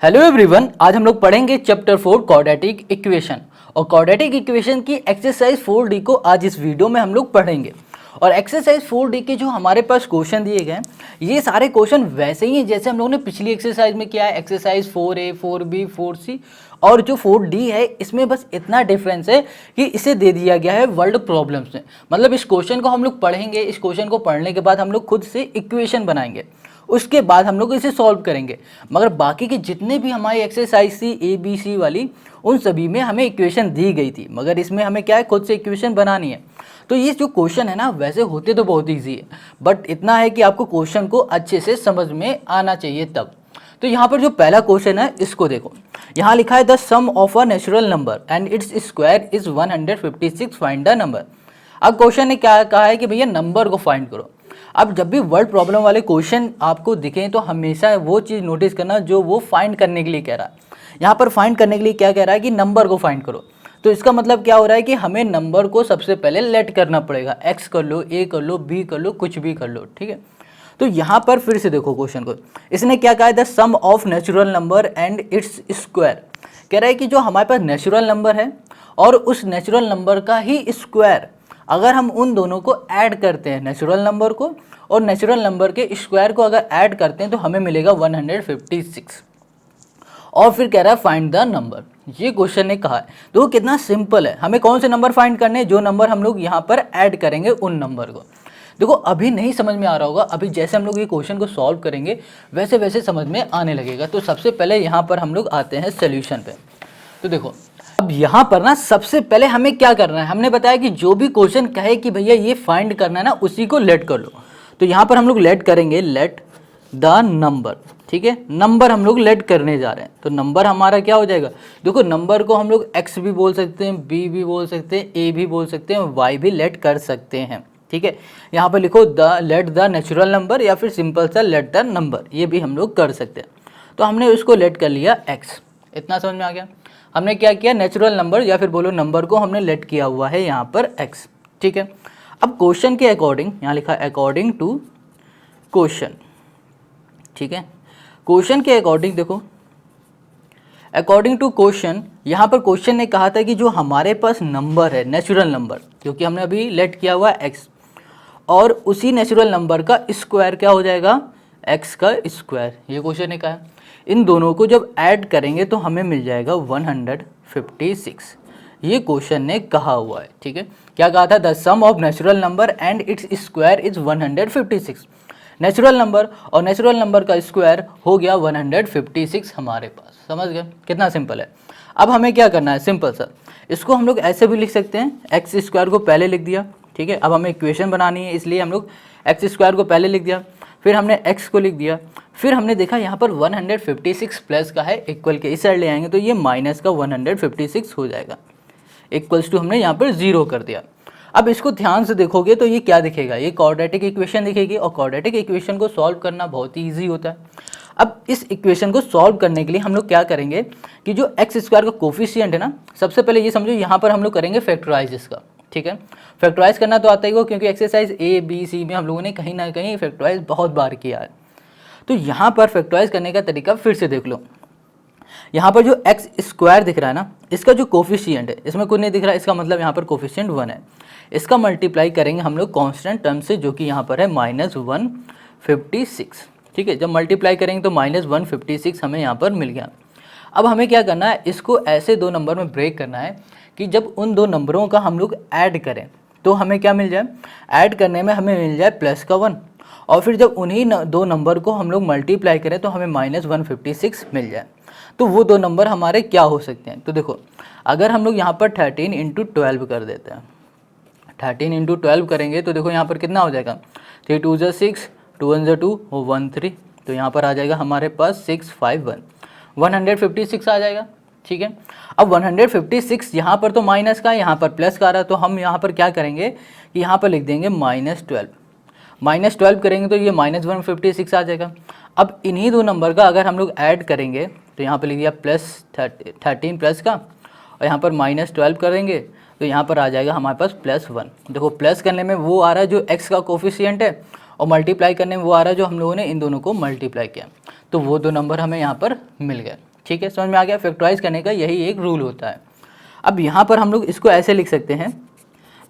Hello everyone, आज हम लोग पढ़ेंगे चैप्टर 4 क्वाड्रेटिक इक्वेशन। और क्वाड्रेटिक इक्वेशन की एक्सरसाइज 4D को आज इस वीडियो में हम लोग पढ़ेंगे। और एक्सरसाइज 4D के जो हमारे पास क्वेश्चन दिए गए हैं, ये सारे क्वेश्चन वैसे ही हैं जैसे हम लोगों ने पिछली एक्सरसाइज में किया है, एक्सरसाइज 4A, 4B, 4C। और जो 4D है, इसमें बस इतना डिफरेंस है कि इसे दे दिया गया है वर्ड प्रॉब्लम्स में। मतलब इस क्वेश्चन को हम लोग पढ़ेंगे, इस क्वेश्चन को पढ़ने के बाद हम लोग खुद से इक्वेशन बनाएंगे, उसके बाद हम लोग इसे सॉल्व करेंगे। मगर बाकी के जितने भी हमारी एक्सरसाइज थी ABC वाली, उन सभी में हमें इक्वेशन दी गई थी, मगर इसमें हमें क्या है, खुद से इक्वेशन बनानी है। तो ये जो क्वेश्चन है ना, वैसे होते तो बहुत ईजी है, बट इतना है कि आपको क्वेश्चन को अच्छे से समझ में आना चाहिए तब। तो यहाँ पर जो पहला क्वेश्चन है, इसको देखो। यहाँ लिखा है the sum of a natural number and its square is 156, find the number. अब क्वेश्चन ने क्या कहा है कि भैया नंबर को फाइंड करो। अब जब भी वर्ड प्रॉब्लम वाले क्वेश्चन आपको दिखें तो हमेशा वो चीज़ नोटिस करना जो वो फाइंड करने के लिए कह रहा है। यहाँ पर फाइंड करने के लिए क्या कह रहा है कि नंबर को फाइंड करो। तो इसका मतलब क्या हो रहा है कि हमें नंबर को सबसे पहले लेट करना पड़ेगा। एक्स कर लो, ए कर लो, बी कर लो, कुछ भी कर लो, ठीक है। तो यहाँ पर फिर से देखो क्वेश्चन को, इसने क्या कहा है, the sum of natural number and its square. कह रहा है कि जो हमारे पास नेचुरल नंबर है और उस नेचुरल नंबर का ही स्क्वायर, अगर हम उन दोनों को ऐड करते हैं, नेचुरल नंबर को और नेचुरल नंबर के स्क्वायर को अगर ऐड करते हैं तो हमें मिलेगा 156। और फिर कह रहा है फाइंड द नंबर। ये क्वेश्चन ने कहा है, तो कितना सिंपल है। हमें कौन से नंबर फाइंड करने हैं, जो नंबर हम लोग यहाँ पर ऐड करेंगे उन नंबर को। देखो अभी नहीं समझ में आ रहा होगा, अभी जैसे हम लोग ये क्वेश्चन को सॉल्व करेंगे वैसे वैसे समझ में आने लगेगा। तो सबसे पहले यहाँ पर हम लोग आते हैं सोल्यूशन पे। तो देखो अब यहाँ पर ना सबसे पहले हमें क्या करना है, हमने बताया कि जो भी क्वेश्चन कहे कि भैया ये फाइंड करना है ना, उसी को लेट कर लो। तो यहाँ पर हम लोग लेट करेंगे, लेट द नंबर, ठीक है। नंबर हम लोग लेट करने जा रहे हैं, तो नंबर हमारा क्या हो जाएगा। देखो नंबर को हम लोग x भी बोल सकते हैं, b भी बोल सकते हैं, a भी बोल सकते हैं, y भी लेट कर सकते हैं, ठीक है। यहाँ पर लिखो the let the natural number, या फिर सिंपल सा लेट द नंबर, ये भी हम लोग कर सकते हैं। तो हमने उसको लेट कर लिया x, इतना समझ में आ गया। हमने क्या किया, नेचुरल नंबर या फिर बोलो नंबर को हमने लेट किया हुआ है यहाँ पर x, ठीक है। अब क्वेश्चन के अकॉर्डिंग, यहाँ लिखा है अकॉर्डिंग टू क्वेश्चन, ठीक है। क्वेश्चन के अकॉर्डिंग देखो, अकॉर्डिंग टू क्वेश्चन, यहाँ पर क्वेश्चन ने कहा था कि जो हमारे पास नंबर है, नेचुरल नंबर, क्योंकि हमने अभी लेट किया हुआ है x, और उसी नेचुरल नंबर का स्क्वायर क्या हो जाएगा, x का स्क्वायर। ये क्वेश्चन ने कहा है इन दोनों को जब ऐड करेंगे तो हमें मिल जाएगा 156। ये क्वेश्चन ने कहा हुआ है, ठीक है। क्या कहा था, the sum of natural number and its square is 156। Natural number और नेचुरल नंबर का स्क्वायर हो गया 156 हमारे पास। समझ गए, कितना सिंपल है। अब हमें क्या करना है, सिंपल सा, इसको हम लोग ऐसे भी लिख सकते हैं, एक्स स्क्वायर को पहले लिख दिया, ठीक है। अब हमें इक्वेशन बनानी है, इसलिए हम लोग एक्स स्क्वायर को पहले लिख दिया, फिर हमने x को लिख दिया, फिर हमने देखा यहाँ पर 156 प्लस का है, इक्वल के इस साइड ले आएंगे तो ये माइनस का 156 हो जाएगा, इक्वल्स टू हमने यहाँ पर 0 कर दिया। अब इसको ध्यान से देखोगे तो ये क्या दिखेगा, ये क्वाड्रेटिक इक्वेशन दिखेगी। और क्वाड्रेटिक इक्वेशन को सॉल्व करना बहुत ही ईजी होता है। अब इस इक्वेशन को सॉल्व करने के लिए हम लोग क्या करेंगे कि जो एक्स स्क्वायर का कोफिशिएंट है ना, सबसे पहले ये समझो, यहाँ पर हम लोग करेंगे फैक्टराइज इसका, ठीक है। फैक्टराइज करना तो आता ही हो, क्योंकि एक्सरसाइज ABC में हम लोगों ने कहीं ना कहीं फैक्टराइज बहुत बार किया है। तो यहाँ पर फैक्टराइज करने का तरीका फिर से देख लो। यहाँ पर जो एक्स स्क्वायर दिख रहा है ना, इसका जो कोफिशिएंट है, इसमें कुछ नहीं दिख रहा है, इसका मतलब यहाँ पर कोफिशिएंट 1 है। इसका मल्टीप्लाई करेंगे हम लोग कांस्टेंट टर्म से, जो कि यहाँ पर है -156, ठीक है। जब मल्टीप्लाई करेंगे तो -156 हमें यहाँ पर मिल गया। अब हमें क्या करना है, इसको ऐसे दो नंबर में ब्रेक करना है कि जब उन दो नंबरों का हम लोग ऐड करें तो हमें क्या मिल जाए, ऐड करने में हमें मिल जाए +1, और फिर जब उन्हीं दो नंबर को हम लोग मल्टीप्लाई करें तो हमें -156 मिल जाए। तो वो दो नंबर हमारे क्या हो सकते हैं। तो देखो अगर हम लोग यहाँ पर 13 × 12 कर देते हैं, 13 × 12 करेंगे तो देखो यहाँ पर कितना हो जाएगा, 3 2 6, 2 1 2 और 1 3, तो यहाँ पर आ जाएगा हमारे पास 651, 156 आ जाएगा, ठीक है। अब 156 यहाँ पर तो माइनस का, यहाँ पर प्लस का आ रहा है, तो हम यहाँ पर क्या करेंगे कि यहाँ पर लिख देंगे -12, -12 करेंगे तो ये -156 आ जाएगा। अब इन्हीं दो नंबर का अगर हम लोग ऐड करेंगे तो यहाँ पर लिख दिया +13 प्लस का, और यहाँ पर -12 करेंगे तो यहाँ पर आ जाएगा हमारे पास +1। देखो प्लस करने में वो आ रहा है जो x का कोफिशिएंट है, और मल्टीप्लाई करने में वो आ रहा है जो हम लोगों ने इन दोनों को मल्टीप्लाई किया, तो वो दो नंबर हमें यहाँ पर मिल गए। ठीक है, समझ में आ गया। फैक्टराइज करने का यही एक रूल होता है। अब यहाँ पर हम लोग इसको ऐसे लिख सकते हैं,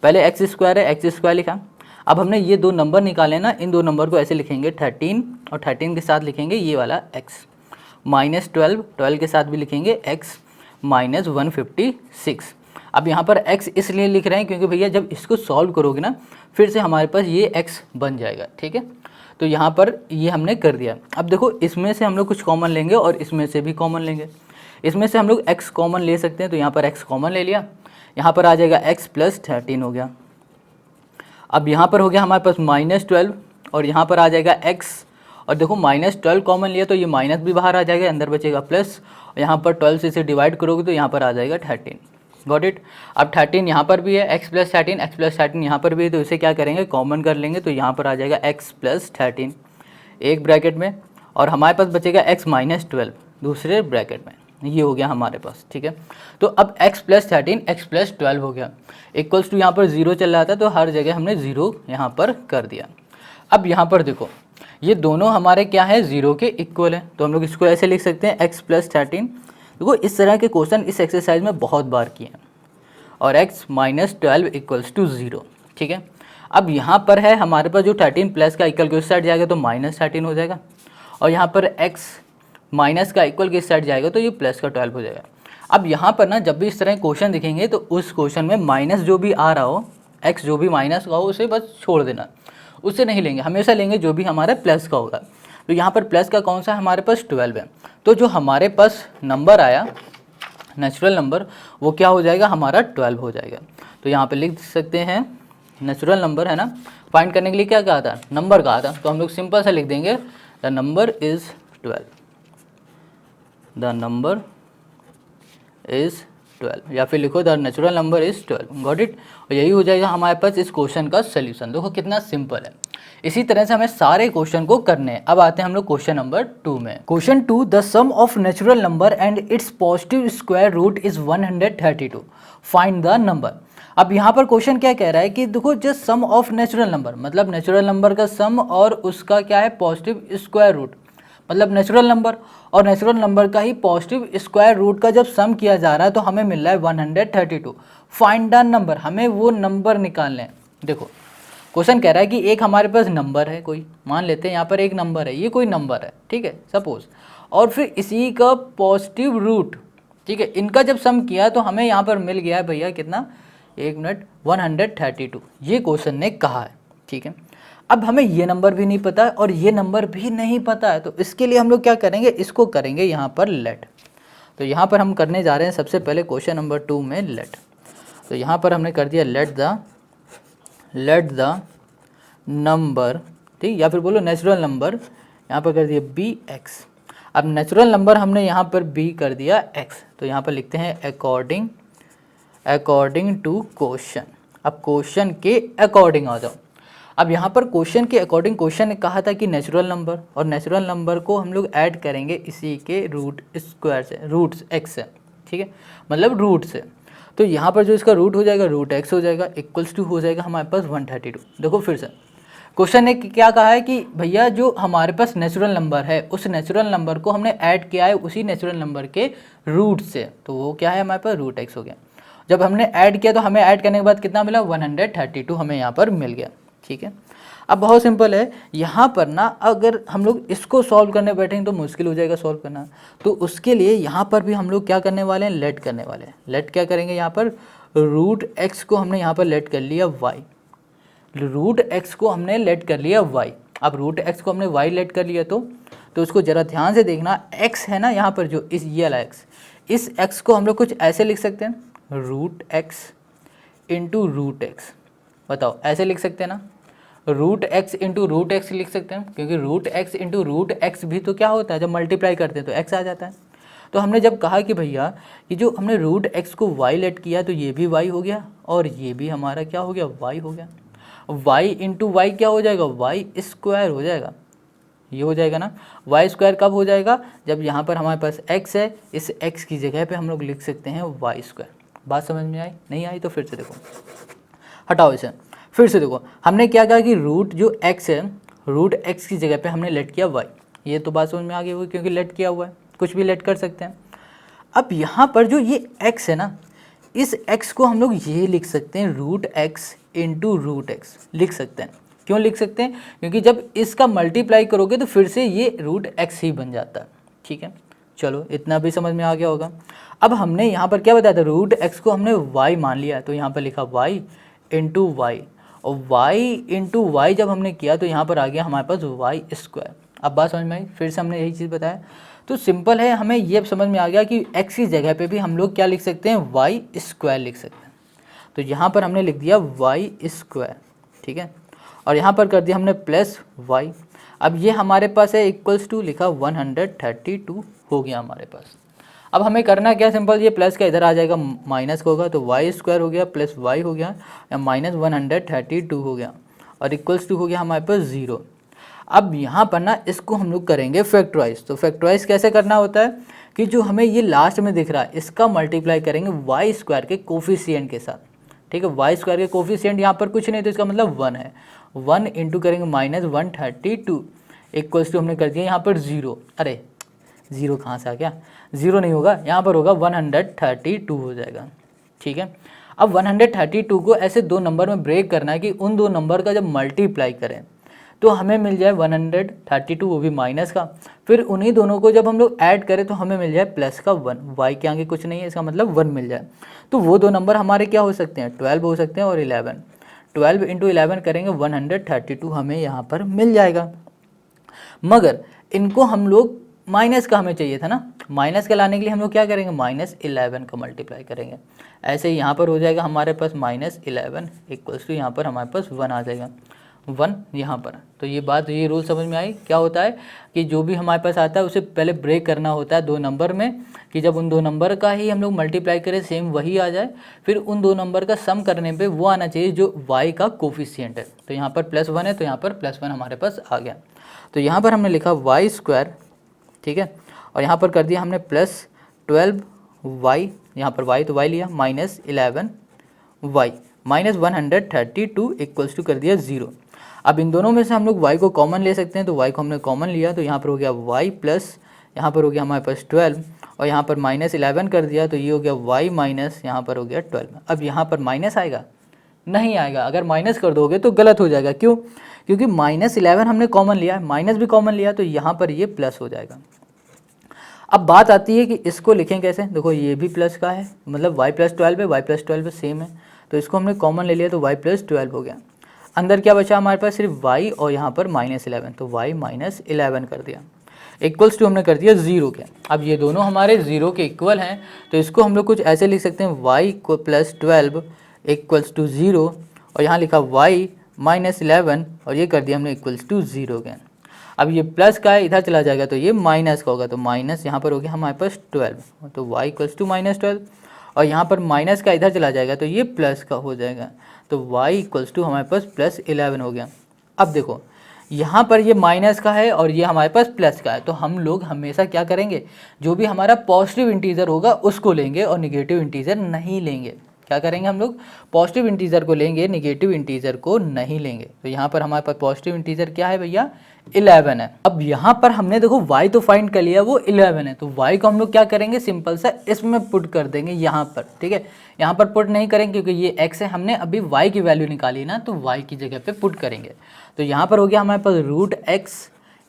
पहले एक्स स्क्वायर है, एक्स स्क्वायर लिखा। अब हमने ये दो नंबर निकाले ना, इन दो नंबर को ऐसे लिखेंगे 13 और 13 के साथ लिखेंगे ये वाला x, माइनस 12 के साथ भी लिखेंगे x, माइनस 156। अब यहाँ पर x इसलिए लिख रहे हैं क्योंकि भैया जब इसको सॉल्व करोगे ना फिर से हमारे पास ये x बन जाएगा, ठीक है। तो यहाँ पर ये हमने कर दिया। अब देखो इसमें से हम लोग कुछ कॉमन लेंगे और इसमें से भी कॉमन लेंगे। इसमें से हम लोग x कॉमन ले सकते हैं, तो यहाँ पर x कॉमन ले लिया, यहाँ पर आ जाएगा x प्लस 13 हो गया। अब यहाँ पर हो गया हमारे पास माइनस 12 और यहाँ पर आ जाएगा x, और देखो माइनस 12 कॉमन लिया तो ये माइनस भी बाहर आ जाएगा, अंदर बचेगा प्लस, और यहाँ पर 12 से इसे डिवाइड करोगे तो यहाँ पर आ जाएगा 13। Got it. अब 13 यहाँ पर भी है, x प्लस 13 यहाँ पर भी है, तो इसे क्या करेंगे कॉमन कर लेंगे, तो यहाँ पर आ जाएगा x प्लस 13 एक ब्रैकेट में, और हमारे पास बचेगा x माइनस 12 दूसरे ब्रैकेट में। ये हो गया हमारे पास, ठीक है। तो अब x प्लस 13 x प्लस 12 हो गया, इक्वल्स टू यहाँ पर 0 चल रहा था तो हर जगह हमने 0 यहाँ पर कर दिया। अब यहाँ पर देखो ये दोनों हमारे क्या है 0 के इक्वल है, तो हम लोग इसको ऐसे लिख सकते हैं x प्लस 13। देखो इस तरह के क्वेश्चन इस एक्सरसाइज में बहुत बार किए हैं, और x माइनस 12 इक्वल्स टू 0, ठीक है। अब यहाँ पर है हमारे पास जो 13 प्लस का इक्वल के उस साइड जाएगा तो माइनस 13 हो जाएगा, और यहाँ पर x माइनस का इक्वल के इस साइड जाएगा तो ये प्लस का 12 हो जाएगा। अब यहाँ पर ना जब भी इस तरह क्वेश्चन दिखेंगे तो उस क्वेश्चन में माइनस जो भी आ रहा हो, x जो भी माइनस का हो उसे बस छोड़ देना, उससे नहीं लेंगे, हमेशा लेंगे जो भी हमारे प्लस का होगा। तो यहाँ पर प्लस का कौन सा है हमारे पास 12 है, तो जो हमारे पास नंबर आया नेचुरल नंबर वो क्या हो जाएगा हमारा 12 हो जाएगा। तो यहाँ पे लिख सकते हैं नेचुरल नंबर है ना, फाइंड करने के लिए क्या कहा था नंबर कहा था, तो हम लोग सिंपल सा लिख देंगे the number is 12, the number is 12, या फिर लिखो the natural number is 12। Got it. और यही हो जाएगा हमारे पास इस क्वेश्चन का सोल्यूशन। देखो कितना सिंपल है। इसी तरह से हमें सारे क्वेश्चन को करने हैं। अब आते हैं हम लोग क्वेश्चन नंबर 2 में। Question 2, the sum of natural number and its positive square root is 132, find the number. अब यहाँ पर क्वेश्चन क्या कह रहा है कि देखो जो सम ऑफ नेचुरल नंबर मतलब नेचुरल नंबर का सम और उसका क्या है पॉजिटिव स्क्वायर रूट, मतलब नेचुरल नंबर और नेचुरल नंबर का ही पॉजिटिव स्क्वायर रूट का जब सम किया जा रहा है तो हमें मिल रहा है 132। फाइंड द नंबर, हमें वो नंबर निकालने हैं। देखो क्वेश्चन कह रहा है कि एक हमारे पास नंबर है कोई, मान लेते हैं यहाँ पर एक नंबर है, ये कोई नंबर है, ठीक है सपोज, और फिर इसी का पॉजिटिव रूट, ठीक है, इनका जब सम किया तो हमें यहाँ पर मिल गया है भैया कितना, एक मिनट, 132। ये क्वेश्चन ने कहा है, ठीक है। अब हमें ये नंबर भी नहीं पता है और ये नंबर भी नहीं पता है, तो इसके लिए हम लोग क्या करेंगे, इसको करेंगे यहाँ पर लेट। तो यहाँ पर हम करने जा रहे हैं सबसे पहले क्वेश्चन नंबर 2 में लेट। तो यहाँ पर हमने कर दिया लेट द नंबर, ठीक, या फिर बोलो नेचुरल नंबर, यहाँ पर कर दिया बी एक्स। अब नेचुरल नंबर हमने यहाँ पर बी कर दिया एक्स, तो यहाँ पर लिखते हैं अकॉर्डिंग टू क्वेश्चन। अब क्वेश्चन के अकॉर्डिंग आ जाओ। अब यहाँ पर क्वेश्चन के अकॉर्डिंग क्वेश्चन ने कहा था कि नेचुरल नंबर, और नेचुरल नंबर को हम लोग ऐड करेंगे इसी के रूट स्क्वायर से, रूट एक्स से, ठीक है, मतलब रूट से। तो यहाँ पर जो इसका रूट हो जाएगा रूट एक्स हो जाएगा, इक्वल्स टू हो जाएगा हमारे पास 132। देखो फिर से क्वेश्चन ने क्या कहा है कि भैया जो हमारे पास नेचुरल नंबर है उस नेचुरल नंबर को हमने ऐड किया है उसी नेचुरल नंबर के रूट से, तो वो क्या है हमारे पास रूट एक्स हो गया। जब हमने ऐड किया तो हमें ऐड करने के बाद कितना मिला, 132 हमें यहाँ पर मिल गया, ठीक है। अब बहुत सिंपल है, यहाँ पर ना अगर हम लोग इसको सॉल्व करने बैठेंगे तो मुश्किल हो जाएगा सॉल्व करना, तो उसके लिए यहाँ पर भी हम लोग क्या करने वाले हैं, लेट करने वाले हैं। लेट क्या करेंगे, यहाँ पर रूट एक्स को हमने यहाँ पर लेट कर लिया वाई, रूट एक्स को हमने लेट कर लिया वाई। अब रूट एक्स को हमने वाई लेट कर लिया तो उसको ज़रा ध्यान से देखना, एक्स है ना यहाँ पर जो इस ये वाला एक्स, इस एक्स को हम लोग कुछ ऐसे लिख सकते हैं, root x into root x. बताओ ऐसे लिख सकते हैं ना, root x into root x लिख सकते हैं, क्योंकि root x into root x भी तो क्या होता है, जब मल्टीप्लाई करते हैं तो एक्स आ जाता है। तो हमने जब कहा कि भैया ये जो हमने रूट एक्स को वाई लेट किया तो ये भी वाई हो गया और ये भी हमारा क्या हो गया, वाई हो गया। वाई इंटू वाई क्या हो जाएगा, वाई स्क्वायर हो जाएगा, ये हो जाएगा ना। वाई स्क्वायर कब हो जाएगा, जब यहाँ पर हमारे पास एक्स है, इस एक्स की जगह पे हम लोग लिख सकते हैं वाई स्क्वायर। बात समझ में आई, नहीं आई तो फिर से देखो, हटाओ इसे, फिर से देखो। हमने क्या कहा कि रूट जो एक्स है, रूट एक्स की जगह पे हमने लेट किया वाई, ये तो बात समझ में आ गई होगी क्योंकि लेट किया हुआ है, कुछ भी लेट कर सकते हैं। अब यहाँ पर जो ये x है ना, इस x को हम लोग ये लिख सकते हैं root x into root x लिख सकते हैं। क्यों लिख सकते हैं? क्योंकि जब इसका मल्टीप्लाई करोगे तो फिर से ये रूट एक्स ही बन जाता है। ठीक है, चलो इतना भी समझ में आ गया होगा। अब हमने यहाँ पर क्या बताया था, रूट एक्स को हमने y मान लिया है, तो यहाँ पर लिखा y इंटू वाई, और y इंटू वाई जब हमने किया तो यहाँ पर आ गया हमारे पास वाई स्क्वायर। अब बात समझ में आई? फिर से हमने यही चीज़ बताया, तो सिंपल है, हमें ये समझ में आ गया कि x की जगह पे भी हम लोग क्या लिख सकते हैं, वाई स्क्वायर लिख सकते हैं। तो यहाँ पर हमने लिख दिया वाई स्क्वायर, ठीक है, और यहाँ पर कर दिया हमने प्लस वाई। अब ये हमारे पास है इक्वल्स टू लिखा 132 हो गया हमारे पास। अब हमें करना क्या, सिंपल, ये प्लस का इधर आ जाएगा, माइनस का होगा, तो वाई स्क्वायर हो गया प्लस वाई हो गया या माइनस 132 हो गया, और इक्वल्स टू हो गया हमारे पास 0। अब यहाँ पर ना इसको हम लोग करेंगे फैक्टराइज। तो फैक्टराइज कैसे करना होता है कि जो हमें ये लास्ट में दिख रहा है इसका मल्टीप्लाई करेंगे वाई स्क्वायर के कोफिशिएंट के साथ। ठीक है, वाई स्क्वायर के कोफिशिएंट यहाँ पर कुछ नहीं, तो इसका मतलब 1 है। 1 इंटू करेंगे माइनस 132 इक्वल्स टू हमने कर दिया यहाँ पर 0। अरे 0 कहाँ से आ गया, 0 नहीं होगा, यहाँ पर होगा 132 हो जाएगा। ठीक है, अब 132 को ऐसे दो नंबर में ब्रेक करना है कि उन दो नंबर का जब मल्टीप्लाई करें तो हमें मिल जाए 132, वो भी माइनस का, फिर उन्हीं दोनों को जब हम लोग ऐड करें तो हमें मिल जाए प्लस का 1। वाई के आगे कुछ नहीं है, इसका मतलब 1 मिल जाए। तो वो दो नंबर हमारे क्या हो सकते हैं, 12 हो सकते हैं और 11। 12 इंटू 11 करेंगे 132 हमें यहाँ पर मिल जाएगा। मगर इनको हम लोग माइनस का हमें चाहिए था ना, माइनस का लाने के लिए हम लोग क्या करेंगे, माइनस 11 का मल्टीप्लाई करेंगे। ऐसे ही यहाँ पर हो जाएगा हमारे पास माइनस 11 इक्वल्स टू यहाँ पर हमारे पास 1 आ जाएगा, 1 यहाँ पर। तो ये बात, ये रूल समझ में आई? क्या होता है कि जो भी हमारे पास आता है उसे पहले ब्रेक करना होता है दो नंबर में, कि जब उन दो नंबर का ही हम लोग मल्टीप्लाई करें सेम वही आ जाए, फिर उन दो नंबर का सम करने पे वो आना चाहिए जो y का कोफिशिएंट है। तो यहाँ पर +1 है, तो यहाँ पर +1 हमारे पास आ गया। तो यहाँ पर हमने लिखा वाई स्क्वायर, ठीक है, और यहाँ पर कर दिया हमने प्लस 12y, यहाँ पर y तो y लिया, minus 11y minus 132 equals to कर दिया 0। अब इन दोनों में से हम लोग y को कॉमन ले सकते हैं, तो y को हमने कॉमन लिया, तो यहाँ पर हो गया y प्लस, यहाँ पर हो गया हमारे पास 12, और यहाँ पर माइनस 11 कर दिया, तो ये हो गया y माइनस, यहाँ पर हो गया 12। अब यहाँ पर माइनस आएगा? नहीं आएगा। अगर माइनस कर दोगे तो गलत हो जाएगा। क्यों? क्योंकि माइनस 11 हमने कॉमन लिया है, माइनस भी कॉमन लिया, तो यहाँ पर ये प्लस हो जाएगा। अब बात आती है कि इसको लिखें कैसे। देखो ये भी प्लस का है, मतलब y प्लस 12 है, y प्लस 12 सेम है, तो इसको हमने कॉमन ले लिया, तो y प्लस 12 हो गया। अंदर क्या बचा हमारे पास, सिर्फ y और यहाँ पर माइनस 11, तो y माइनस 11 कर दिया, इक्वल्स टू हमने कर दिया 0 के। अब ये दोनों हमारे 0 के इक्वल हैं, तो इसको हम लोग कुछ ऐसे लिख सकते हैं, y को प्लस 12 इक्वल्स टू 0, और यहाँ लिखा y माइनस 11, और ये कर दिया हमने इक्वल्स टू 0 के। अब ये प्लस का है, इधर चला जाएगा तो ये माइनस का होगा, तो माइनस यहाँ पर हो गया हमारे पास 12, तो y इक्वल्स टू माइनस 12, और यहाँ पर माइनस का इधर चला जाएगा तो ये प्लस का हो जाएगा, तो y इक्वल्स टू हमारे पास प्लस 11 हो गया। अब देखो यहाँ पर ये माइनस का है और ये हमारे पास प्लस का है, तो हम लोग हमेशा क्या करेंगे, जो भी हमारा पॉजिटिव इंटीजर होगा उसको लेंगे और निगेटिव इंटीजर नहीं लेंगे। क्या करेंगे हम लोग, पॉजिटिव इंटीजर को लेंगे, निगेटिव इंटीजर को नहीं लेंगे। तो यहाँ पर हमारे पास पॉजिटिव इंटीजर क्या है भैया, 11 है। अब यहाँ पर हमने देखो y तो फाइंड कर लिया, वो 11 है, तो y को हम लोग क्या करेंगे, सिंपल सा इसमें पुट कर देंगे यहाँ पर। ठीक है, यहाँ पर पुट नहीं करेंगे क्योंकि ये x है, हमने अभी y की वैल्यू निकाली ना, तो y की जगह पे पुट करेंगे। तो यहाँ पर हो गया हमारे पास रूट x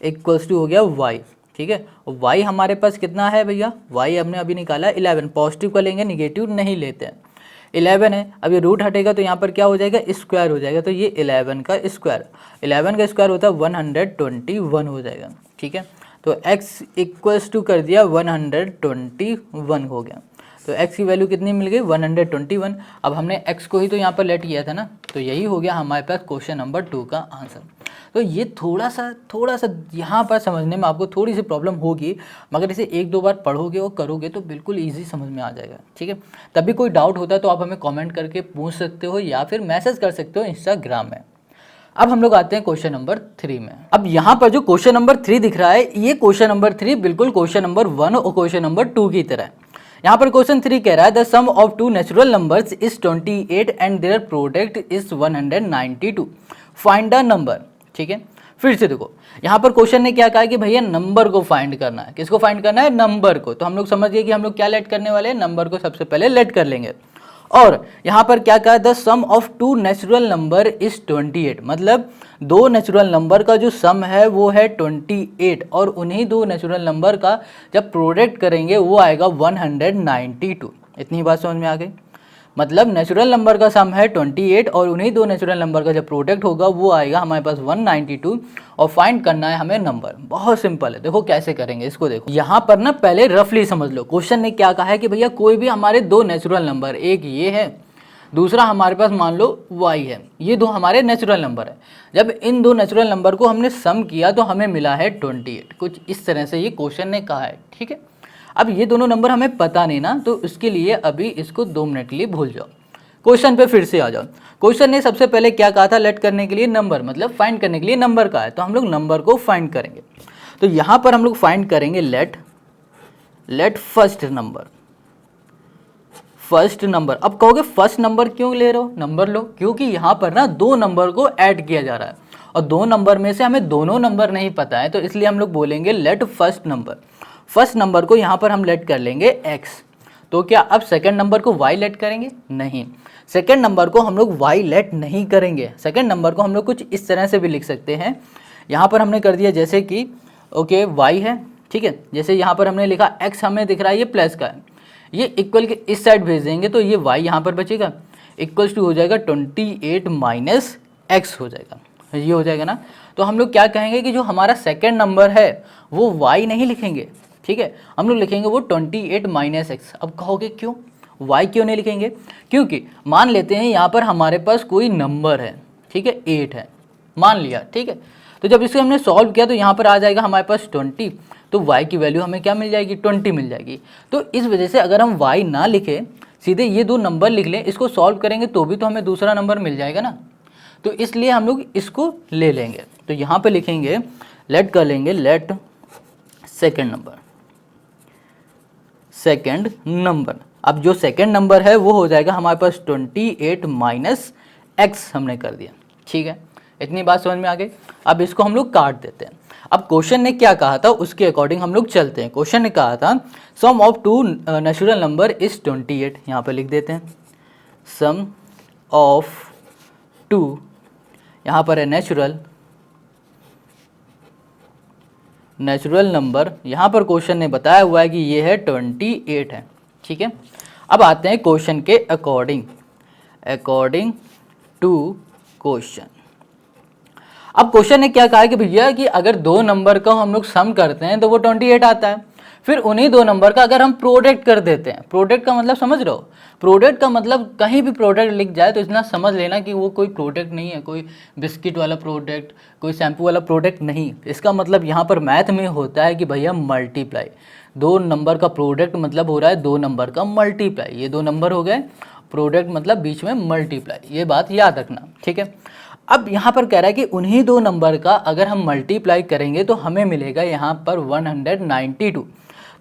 इक्वल्स टू हो गया y। ठीक है, और y हमारे पास कितना है भैया, y हमने अभी निकाला 11, पॉजिटिव का लेंगे, निगेटिव नहीं लेते हैं, 11 है। अब ये रूट हटेगा तो यहाँ पर क्या हो जाएगा, स्क्वायर हो जाएगा, तो ये 11 का स्क्वायर, 11 का स्क्वायर होता है 121 हो जाएगा। ठीक है, तो x इक्वल्स टू कर दिया 121 हो गया, तो x की वैल्यू कितनी मिल गई, 121। अब हमने x को ही तो यहाँ पर लेट किया था ना, तो यही हो गया हमारे पास क्वेश्चन नंबर 2 का आंसर। तो ये थोड़ा सा यहाँ पर समझने में आपको थोड़ी सी प्रॉब्लम होगी, मगर इसे एक दो बार पढ़ोगे और करोगे तो बिल्कुल इजी समझ में आ जाएगा। ठीक है, तभी कोई डाउट होता है तो आप हमें कमेंट करके पूछ सकते हो या फिर मैसेज कर सकते हो इंस्टाग्राम में। अब हम लोग आते हैं क्वेश्चन नंबर 3 में। अब यहाँ पर जो क्वेश्चन नंबर 3 दिख रहा है, ये क्वेश्चन नंबर 3 बिल्कुल क्वेश्चन नंबर 1 और क्वेश्चन नंबर 2 की तरह है। यहाँ पर क्वेश्चन 3 कह रहा है the sum of two natural numbers is 28 and their product is 192, find the number. ठीक है, फिर से देखो, यहाँ पर क्वेश्चन ने क्या कहा है कि भैया नंबर को फाइंड करना है। किसको फाइंड करना है? नंबर को। तो हम लोग समझ गए कि हम लोग क्या लेट करने वाले हैं, नंबर को सबसे पहले लेट कर लेंगे। और यहाँ पर क्या कहा, the sum of two natural number is 28, मतलब दो नेचुरल नंबर का जो सम है वो है 28, और उन्हीं दो नेचुरल नंबर का जब प्रोडक्ट करेंगे वो आएगा 192। इतनी बात समझ में आ गई? मतलब नेचुरल नंबर का सम है 28 और उन्हीं दो नेचुरल नंबर का जब प्रोडक्ट होगा वो आएगा हमारे पास 192, और फाइंड करना है हमें नंबर। बहुत सिंपल है, देखो कैसे करेंगे इसको। देखो यहाँ पर ना पहले रफली समझ लो, क्वेश्चन ने क्या कहा है कि भैया कोई भी हमारे दो नेचुरल नंबर, एक ये है, दूसरा हमारे पास मान लो y है, ये दो हमारे नेचुरल नंबर है। जब इन दो नेचुरल नंबर को हमने सम किया तो हमें मिला है 28। कुछ इस तरह से ये क्वेश्चन ने कहा है, ठीक है। अब ये दोनों नंबर हमें पता नहीं ना, तो इसके लिए अभी इसको 2 मिनट के लिए भूल जाओ, क्वेश्चन पे फिर से आ जाओ। क्वेश्चन ने सबसे पहले क्या कहा था, लेट करने के लिए नंबर, मतलब फाइंड करने के लिए नंबर का है, तो हम लोग नंबर को फाइंड करेंगे। तो यहाँ पर हम लोग फाइंड करेंगे let first number. First number, अब कहोगे फर्स्ट नंबर क्यों ले रहे हो, नंबर लो, क्योंकि यहाँ पर ना दो नंबर को ऐड किया जा रहा है और दो नंबर में से हमें दोनों नंबर नहीं पता है, तो इसलिए हम लोग बोलेंगे let first number. First number को यहाँ पर हम लेट कर लेंगे x। तो क्या अब सेकंड नंबर को y लेट करेंगे? नहीं, सेकंड नंबर को हम लोग y लेट नहीं करेंगे। सेकंड नंबर को हम लोग कुछ इस तरह से भी लिख सकते हैं। यहाँ पर हमने कर दिया जैसे कि ओके y है, ठीक है, जैसे यहाँ पर हमने लिखा x हमें दिख रहा है ये प्लस का है, ये इक्वल के इस साइड भेज देंगे तो ये y यहाँ पर बचेगा, इक्वल्स टू हो जाएगा 28 माइनस x हो जाएगा, ये हो जाएगा ना। तो हम लोग क्या कहेंगे कि जो हमारा सेकंड नंबर है वो y नहीं लिखेंगे, ठीक है, हम लोग लिखेंगे वो 28 माइनस एक्स। अब कहोगे क्यों, y क्यों नहीं लिखेंगे? क्योंकि मान लेते हैं यहाँ पर हमारे पास कोई नंबर है, ठीक है, 8 है, मान लिया, ठीक है। तो जब इसे हमने सॉल्व किया तो यहाँ पर आ जाएगा हमारे पास 20, तो y की वैल्यू हमें क्या मिल जाएगी, 20 मिल जाएगी। तो इस वजह से अगर हम y ना लिखें, सीधे ये दो नंबर लिख लें, इसको सॉल्व करेंगे तो भी तो हमें दूसरा नंबर मिल जाएगा ना, तो इसलिए हम लोग इसको ले लेंगे। तो यहाँ पे लिखेंगे लेट कर लेंगे let second number, second number. अब जो सेकेंड नंबर है वो हो जाएगा हमारे पास 28 माइनस एक्स हमने कर दिया, ठीक है, इतनी बात समझ में आ गई। अब इसको हम लोग काट देते हैं। अब क्वेश्चन ने क्या कहा था उसके अकॉर्डिंग हम लोग चलते हैं। क्वेश्चन ने कहा था sum of two natural number is 28, यहाँ पर लिख देते हैं सम ऑफ टू, यहाँ पर है नेचुरल नंबर, यहाँ पर क्वेश्चन ने बताया हुआ है कि ये है 28 है, ठीक है। अब आते हैं क्वेश्चन के अकॉर्डिंग टू क्वेश्चन। अब क्वेश्चन ने क्या कहा कि भैया कि अगर दो नंबर का हम लोग सम करते हैं तो वो 28 आता है, फिर उन्हीं दो नंबर का अगर हम प्रोडक्ट कर देते हैं, प्रोडक्ट का मतलब समझ रहे हो, प्रोडक्ट का मतलब कहीं भी प्रोडक्ट लिख जाए तो इतना समझ लेना कि वो कोई प्रोडक्ट नहीं है, कोई बिस्किट वाला प्रोडक्ट, कोई शैम्पू वाला प्रोडक्ट नहीं। इसका मतलब यहाँ पर मैथ में होता है कि भैया मल्टीप्लाई, दो नंबर का प्रोडक्ट मतलब हो रहा है दो नंबर का मल्टीप्लाई, ये दो नंबर हो गए, प्रोडक्ट मतलब बीच में मल्टीप्लाई, ये बात याद रखना, ठीक है। अब यहाँ पर कह रहा है कि उन्हीं दो नंबर का अगर हम मल्टीप्लाई करेंगे तो हमें मिलेगा यहाँ पर 192।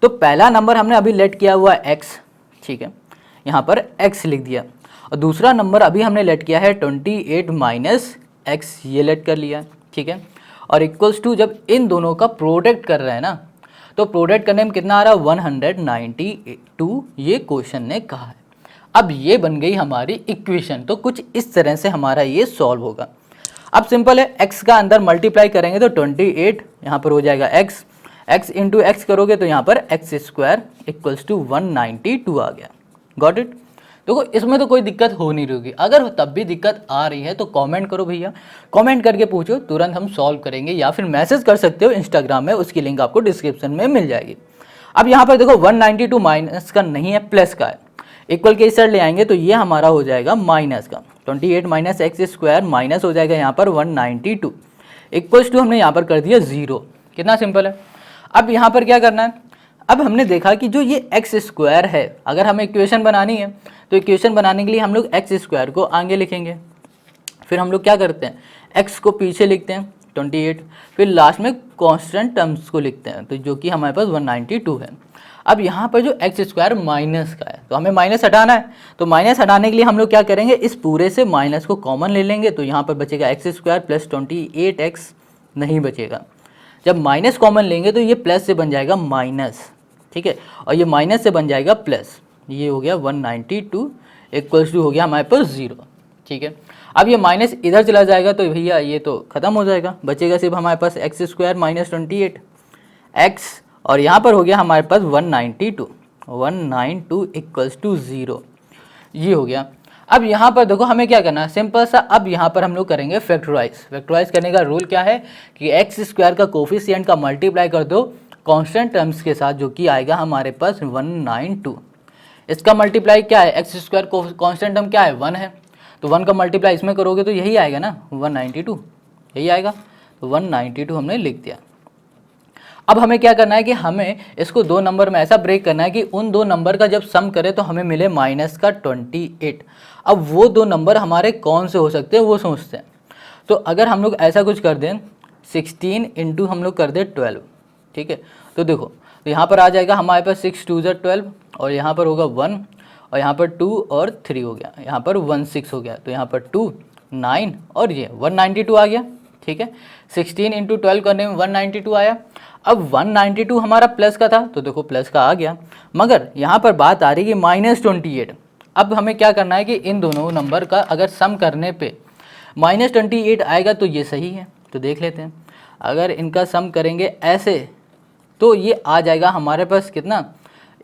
तो पहला नंबर हमने अभी लेट किया हुआ है x, ठीक है, यहाँ पर x लिख दिया, और दूसरा नंबर अभी हमने लेट किया है 28 माइनस एक्स, ये लेट कर लिया, ठीक है, और इक्वल्स टू जब इन दोनों का प्रोडक्ट कर रहे हैं ना, तो प्रोडक्ट करने में कितना आ रहा है 192, ये क्वेश्चन ने कहा है। अब ये बन गई हमारी इक्वेशन। तो कुछ इस तरह से हमारा ये सॉल्व होगा। अब सिंपल है, x का अंदर मल्टीप्लाई करेंगे तो 28 यहाँ पर हो जाएगा x इंटू एक्स करोगे तो यहाँ पर एक्स स्क्वायर इक्वल्स टू 192 आ गया। Got it. देखो इसमें तो कोई दिक्कत हो नहीं रही होगी, अगर तब भी दिक्कत आ रही है तो कमेंट करो भैया, कमेंट करके पूछो, तुरंत हम सॉल्व करेंगे, या फिर मैसेज कर सकते हो इंस्टाग्राम में, उसकी लिंक आपको डिस्क्रिप्शन में मिल जाएगी। अब यहाँ पर देखो 192 माइनस का नहीं है, प्लस का है, इक्वल के इस साइड ले आएंगे तो ये हमारा हो जाएगा माइनस का, 28 माइनस एक्स स्क्वायर माइनस हो जाएगा यहाँ पर 192, इक्वल्स टू हमने यहाँ पर कर दिया 0। कितना सिंपल है। अब यहाँ पर क्या करना है, अब हमने देखा कि जो ये एक्स स्क्वायर है, अगर हमें इक्वेशन बनानी है तो इक्वेशन बनाने के लिए हम लोग एक्स स्क्वायर को आगे लिखेंगे, फिर हम लोग क्या करते हैं एक्स को पीछे लिखते हैं 28, फिर लास्ट में कांस्टेंट टर्म्स को लिखते हैं, तो जो कि हमारे पास 192 है। अब यहाँ पर जो एक्स स्क्वायर माइनस का है तो हमें माइनस हटाना है, तो माइनस हटाने के लिए हम लोग क्या करेंगे, इस पूरे से माइनस को कॉमन ले लेंगे, तो यहाँ पर बचेगा एक्स स्क्वायर प्लस 28x नहीं बचेगा। जब माइनस कॉमन लेंगे तो ये प्लस से बन जाएगा माइनस, ठीक है, और ये माइनस से बन जाएगा प्लस। ये हो गया 192 इक्वल्स टू हो गया हमारे पास 0, ठीक है। अब ये माइनस इधर चला जाएगा तो भैया ये तो ख़त्म हो जाएगा, बचेगा सिर्फ हमारे पास एक्स स्क्वायर माइनस 28 एक्स, और यहाँ पर हो गया हमारे पास 192 इक्वल्स टू 0, ये हो गया। अब यहाँ पर देखो हमें क्या करना है, सिंपल सा, अब यहाँ पर हम लोग करेंगे फैक्टराइज। फैक्टराइज करने का रूल क्या है कि एक्स स्क्वायर का कोफिशिएंट का मल्टीप्लाई कर दो कांस्टेंट टर्म्स के साथ, जो कि आएगा हमारे पास 192। इसका मल्टीप्लाई क्या है, एक्स स्क्वायर को कांस्टेंट टर्म क्या है 1 है, तो 1 का मल्टीप्लाई इसमें करोगे तो यही आएगा ना 192, यही आएगा, तो 192 हमने लिख दिया। अब हमें क्या करना है कि हमें इसको दो नंबर में ऐसा ब्रेक करना है कि उन दो नंबर का जब सम करें तो हमें मिले माइनस का 28। अब वो दो नंबर हमारे कौन से हो सकते हैं वो सोचते हैं। तो अगर हम लोग ऐसा कुछ कर दें 16 इंटू हम लोग कर दें 12, ठीक है, तो देखो तो यहाँ पर आ जाएगा हमारे पास 6 2 12, और यहाँ पर होगा 1, और यहाँ पर 2 और 3 हो गया, यहाँ पर 1 6 हो गया, तो यहाँ पर 2 9 और ये 192 आ गया, ठीक है। 16 इंटू 12 करने में 192 आया। अब 192 हमारा प्लस का था तो देखो प्लस का आ गया, मगर यहाँ पर बात आ रही है कि माइनस 28। अब हमें क्या करना है कि इन दोनों नंबर का अगर सम करने पे माइनस 28 आएगा तो ये सही है, तो देख लेते हैं। अगर इनका सम करेंगे ऐसे तो ये आ जाएगा हमारे पास कितना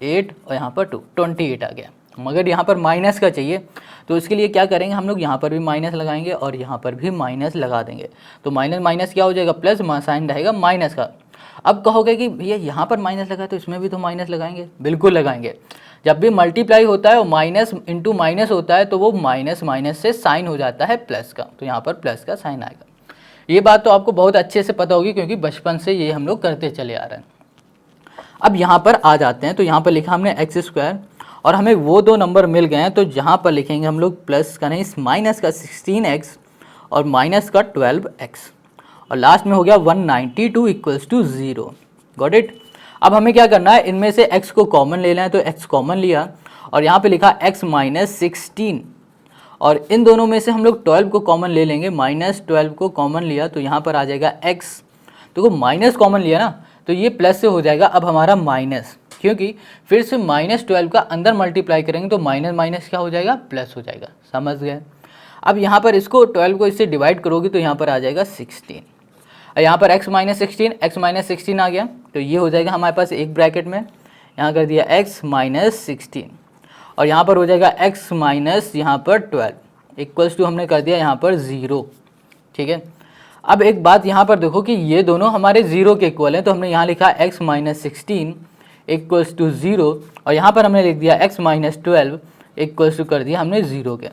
8 और यहाँ पर 2 28 आ गया, मगर यहाँ पर माइनस का चाहिए, तो इसके लिए क्या करेंगे हम लोग यहाँ पर भी माइनस लगाएंगे और यहाँ पर भी माइनस लगा देंगे, तो माइनस माइनस क्या हो जाएगा प्लस, साइन रहेगा माइनस का। अब कहोगे कि भैया यहाँ पर माइनस लगा तो इसमें भी तो माइनस लगाएंगे, बिल्कुल लगाएंगे। जब भी मल्टीप्लाई होता है वो माइनस इंटू माइनस होता है तो वो माइनस माइनस से साइन हो जाता है प्लस का, तो यहाँ पर प्लस का साइन आएगा। ये बात तो आपको बहुत अच्छे से पता होगी क्योंकि बचपन से ये हम लोग करते चले आ रहे हैं। अब यहाँ पर आ जाते हैं, तो यहाँ पर लिखा हमने एक्स स्क्वायर और हमें वो दो नंबर मिल गए हैं, तो जहाँ पर लिखेंगे हम लोग प्लस का नहीं माइनस का 16x और माइनस का 12x, और लास्ट में हो गया 192 इक्वल्स टू 0। Got it. अब हमें क्या करना है, इनमें से x को कॉमन ले लेना है, तो x कॉमन लिया और यहाँ पे लिखा x माइनस 16, और इन दोनों में से हम लोग 12 को कॉमन ले लेंगे, माइनस 12 को कॉमन लिया तो यहाँ पर आ जाएगा x, तो माइनस कॉमन लिया ना तो ये प्लस से हो जाएगा अब हमारा माइनस, क्योंकि फिर से माइनस 12 का अंदर मल्टीप्लाई करेंगे तो माइनस माइनस क्या हो जाएगा प्लस हो जाएगा, समझ गए। अब यहाँ पर इसको 12 को इससे डिवाइड करोगे तो यहाँ पर आ जाएगा 16, यहाँ पर x माइनस 16 आ गया, तो ये हो जाएगा हमारे पास एक ब्रैकेट में यहाँ कर दिया x माइनस 16, और यहाँ पर हो जाएगा x माइनस यहाँ पर 12 इक्वल्स टू हमने कर दिया यहाँ पर 0, ठीक है। अब एक बात यहाँ पर देखो कि ये दोनों हमारे 0 के इक्वल हैं, तो हमने यहाँ लिखा x माइनस 16 इक्वल्स टू 0, और यहाँ पर हमने लिख दिया x माइनस 12 इक्वल्स टू कर दिया हमने 0 के।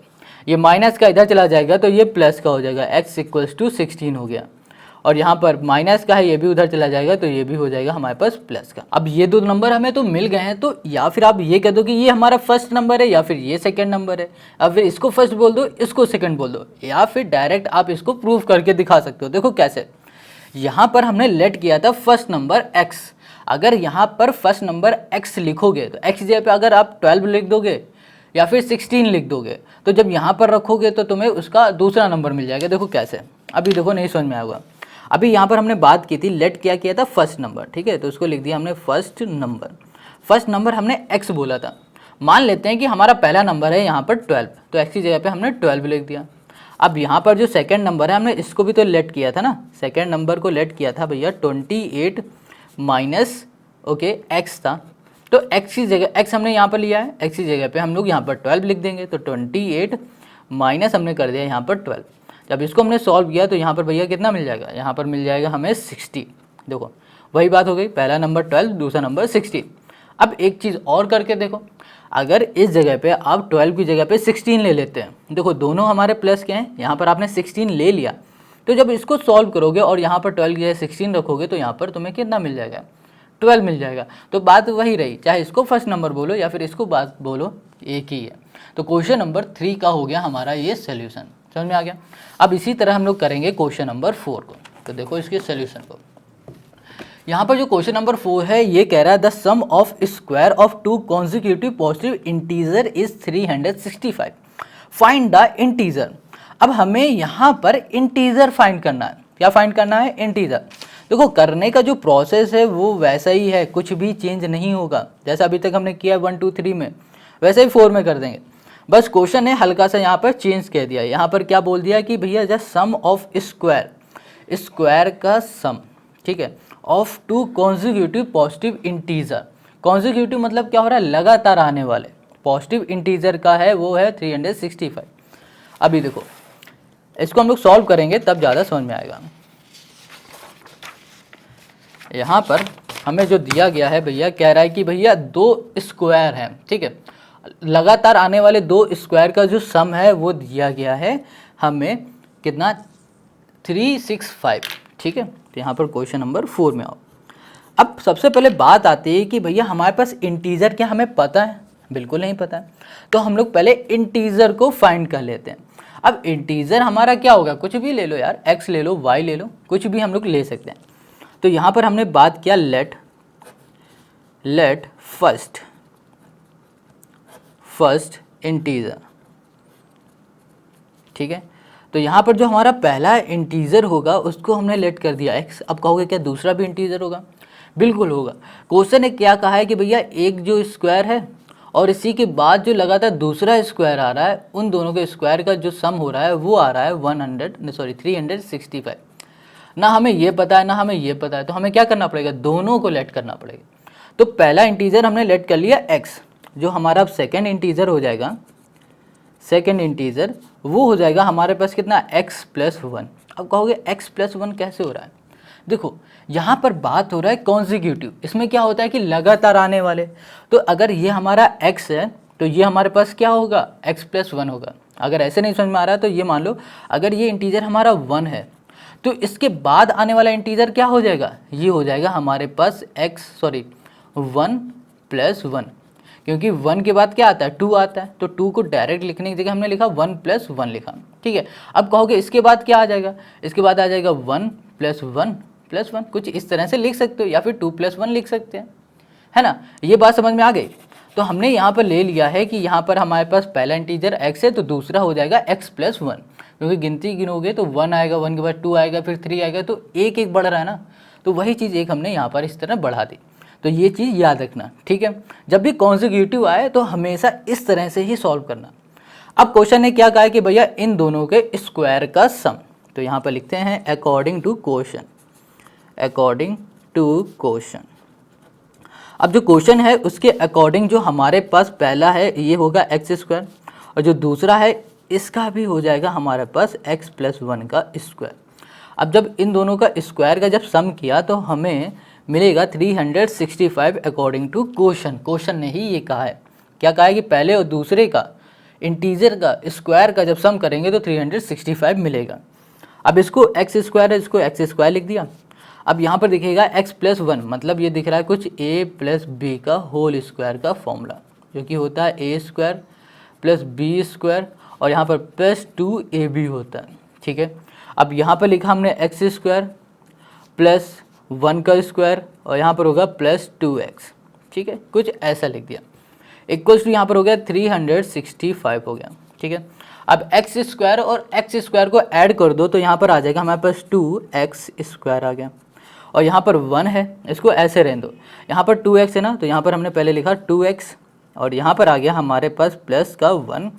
ये माइनस का इधर चला जाएगा तो ये प्लस का हो जाएगा, x इक्वल्स टू 16 हो गया, और यहाँ पर माइनस का है ये भी उधर चला जाएगा तो ये भी हो जाएगा हमारे पास प्लस का। अब ये दो नंबर हमें तो मिल गए हैं, तो या फिर आप ये कह दो कि ये हमारा फर्स्ट नंबर है या फिर ये सेकंड नंबर है, अब फिर इसको फर्स्ट बोल दो इसको सेकंड बोल दो, या फिर डायरेक्ट आप इसको प्रूव करके दिखा सकते हो। देखो कैसे, यहाँ पर हमने लेट किया था फर्स्ट नंबर x, अगर यहाँ पर फर्स्ट नंबर x लिखोगे तो x जगह पे अगर आप 12 लिख दोगे या फिर 16 लिख दोगे, तो जब यहाँ पर रखोगे तो तुम्हें उसका दूसरा नंबर मिल जाएगा। देखो कैसे, अभी देखो नहीं समझ में आएगा। अभी यहाँ पर हमने बात की थी लेट क्या किया था फर्स्ट नंबर, ठीक है, तो उसको लिख दिया हमने फर्स्ट नंबर हमने x बोला था। मान लेते हैं कि हमारा पहला नंबर है यहाँ पर 12, तो x की जगह पे हमने 12 लिख दिया। अब यहाँ पर जो सेकंड नंबर है हमने इसको भी तो लेट किया था ना, सेकंड नंबर को लेट किया था भैया 28 माइनस ओके x था, तो x की जगह x हमने यहाँ पर लिया है, x की जगह पे हम लोग यहाँ पर 12 लिख देंगे, तो 28 माइनस हमने कर दिया यहाँ पर 12। जब इसको हमने सॉल्व किया तो यहाँ पर भैया कितना मिल जाएगा, यहाँ पर मिल जाएगा हमें 60। देखो वही बात हो गई, पहला नंबर 12 दूसरा नंबर 16। अब एक चीज़ और करके देखो, अगर इस जगह पे आप 12 की जगह पे 16 ले लेते हैं, देखो दोनों हमारे प्लस के हैं, यहाँ पर आपने 16 ले लिया, तो जब इसको सॉल्व करोगे और यहाँ पर 12 की जगह 16 रखोगे तो यहाँ पर तुम्हें कितना मिल जाएगा 12 मिल जाएगा। तो बात वही रही, चाहे इसको फर्स्ट नंबर बोलो या फिर इसको बात बोलो एक ही है। तो क्वेश्चन नंबर 3 का हो गया हमारा ये सोल्यूशन, समझ में आ गया। अब इसी तरह हम लोग करेंगे क्वेश्चन नंबर 4 को, तो देखो इसके सोल्यूशन को। यहाँ पर जो क्वेश्चन नंबर 4 है ये कह रहा है the sum of square of 2 consecutive positive integer is 365, find the integer. अब हमें यहाँ पर इंटीजर फाइंड करना है, क्या फाइंड करना है, इंटीजर। देखो करने का जो प्रोसेस है वो वैसा ही है, कुछ भी चेंज नहीं होगा, जैसा अभी तक हमने किया 1 2 3 में वैसे ही 4 में कर देंगे। बस क्वेश्चन है हल्का सा यहाँ पर चेंज कह दिया, यहाँ पर क्या बोल दिया कि भैया just sum of square, square का सम, ठीक है, of two consecutive positive integer. Consecutive मतलब क्या हो रहा है, लगातार आने वाले, पॉजिटिव इंटीजर का है वो है 365। अभी देखो इसको हम लोग सॉल्व करेंगे तब ज़्यादा समझ में आएगा। यहाँ पर हमें जो दिया गया है भैया, कह रहा है कि भैया 2 स्क्वायर हैं, ठीक है, लगातार आने वाले 2 स्क्वायर का जो सम है वो दिया गया है हमें कितना, 365, ठीक है। तो यहाँ पर क्वेश्चन नंबर 4 में आओ। अब सबसे पहले बात आती है कि भैया हमारे पास इंटीजर क्या हमें पता है, बिल्कुल नहीं पता है, तो हम लोग पहले इंटीजर को फाइंड कर लेते हैं। अब इंटीजर हमारा क्या होगा, कुछ भी ले लो यार, x ले लो, y ले लो, कुछ भी हम लोग ले सकते हैं। तो यहाँ पर हमने बात किया लेट फर्स्ट इंटीजर, ठीक है। तो यहाँ पर जो हमारा पहला इंटीजर होगा उसको हमने लेट कर दिया x। अब कहोगे क्या दूसरा भी इंटीजर होगा, बिल्कुल होगा। क्वेश्चन ने क्या कहा है कि भैया एक जो स्क्वायर है और इसी के बाद जो लगातार दूसरा स्क्वायर आ रहा है, उन दोनों के स्क्वायर का जो सम हो रहा है वो आ रहा है 365। ना हमें ये पता है ना हमें ये पता है, तो हमें क्या करना पड़ेगा, दोनों को लेट करना पड़ेगा। तो पहला इंटीजर हमने लेट कर लिया x, जो हमारा अब सेकेंड इंटीजर हो जाएगा, सेकेंड इंटीजर वो हो जाएगा हमारे पास कितना, x+1। अब कहोगे x+1 कैसे हो रहा है, देखो यहाँ पर बात हो रहा है कॉन्जिक्यूटिव, इसमें क्या होता है कि लगातार आने वाले। तो अगर ये हमारा x है तो ये हमारे पास क्या होगा, x+1 होगा। अगर ऐसे नहीं समझ में आ रहा है तो ये मान लो अगर ये इंटीजर हमारा 1 है तो इसके बाद आने वाला इंटीजर क्या हो जाएगा, ये हो जाएगा हमारे पास 1+1, क्योंकि 1 के बाद क्या आता है, 2 आता है, तो 2 को डायरेक्ट लिखने की जगह हमने लिखा 1+1 लिखा, ठीक है। अब कहोगे इसके बाद क्या आ जाएगा, इसके बाद आ जाएगा 1+1+1, कुछ इस तरह से लिख सकते हो, या फिर 2+1 लिख सकते हैं, है ना। ये बात समझ में आ गई। तो हमने यहाँ पर ले लिया है कि यहाँ पर हमारे पास पहला इंटीजर x है तो दूसरा हो जाएगा x+1, क्योंकि गिनती गिनोगे तो 1 आएगा, 1 के बाद 2 आएगा, फिर 3 आएगा, तो एक एक बढ़ रहा है ना, तो वही चीज़ एक हमने यहाँ पर इस तरह बढ़ा दी। तो ये चीज़ याद रखना, ठीक है। जब भी कॉन्जिक्यूटिव आए तो हमेशा इस तरह से ही सॉल्व करना। अब क्वेश्चन ने क्या कहा है कि भैया इन दोनों के स्क्वायर का सम, तो यहाँ पर लिखते हैं अकॉर्डिंग टू क्वेश्चन। अब जो क्वेश्चन है उसके अकॉर्डिंग जो हमारे पास पहला है ये होगा x², और जो दूसरा है इसका भी हो जाएगा हमारे पास x+1 का स्क्वायर। अब जब इन दोनों का स्क्वायर का जब सम किया तो हमें मिलेगा 365 अकॉर्डिंग टू क्वेश्चन ने ही ये कहा है। क्या कहा है कि पहले और दूसरे का इंटीजर का स्क्वायर का जब सम करेंगे तो 365 मिलेगा। अब इसको x² है, इसको x² लिख दिया। अब यहाँ पर दिखेगा x+1, मतलब ये दिख रहा है कुछ a+b का होल स्क्वायर का फॉर्मूला, जो कि होता है a² + b², और यहाँ पर +2ab होता है, ठीक है। अब यहाँ पर लिखा हमने x² + 1 का स्क्वायर, और यहाँ पर होगा +2x, ठीक है, कुछ ऐसा लिख दिया। इक्वल्स टू यहाँ पर हो गया 365 हो गया, ठीक है। अब x² और x² को ऐड कर दो तो यहाँ पर आ जाएगा हमारे पास 2x² आ गया, और यहाँ पर 1 है, इसको ऐसे रहने दो। यहाँ पर 2x है ना, तो यहाँ पर हमने पहले लिखा 2x, और यहाँ पर आ गया हमारे पास प्लस का 1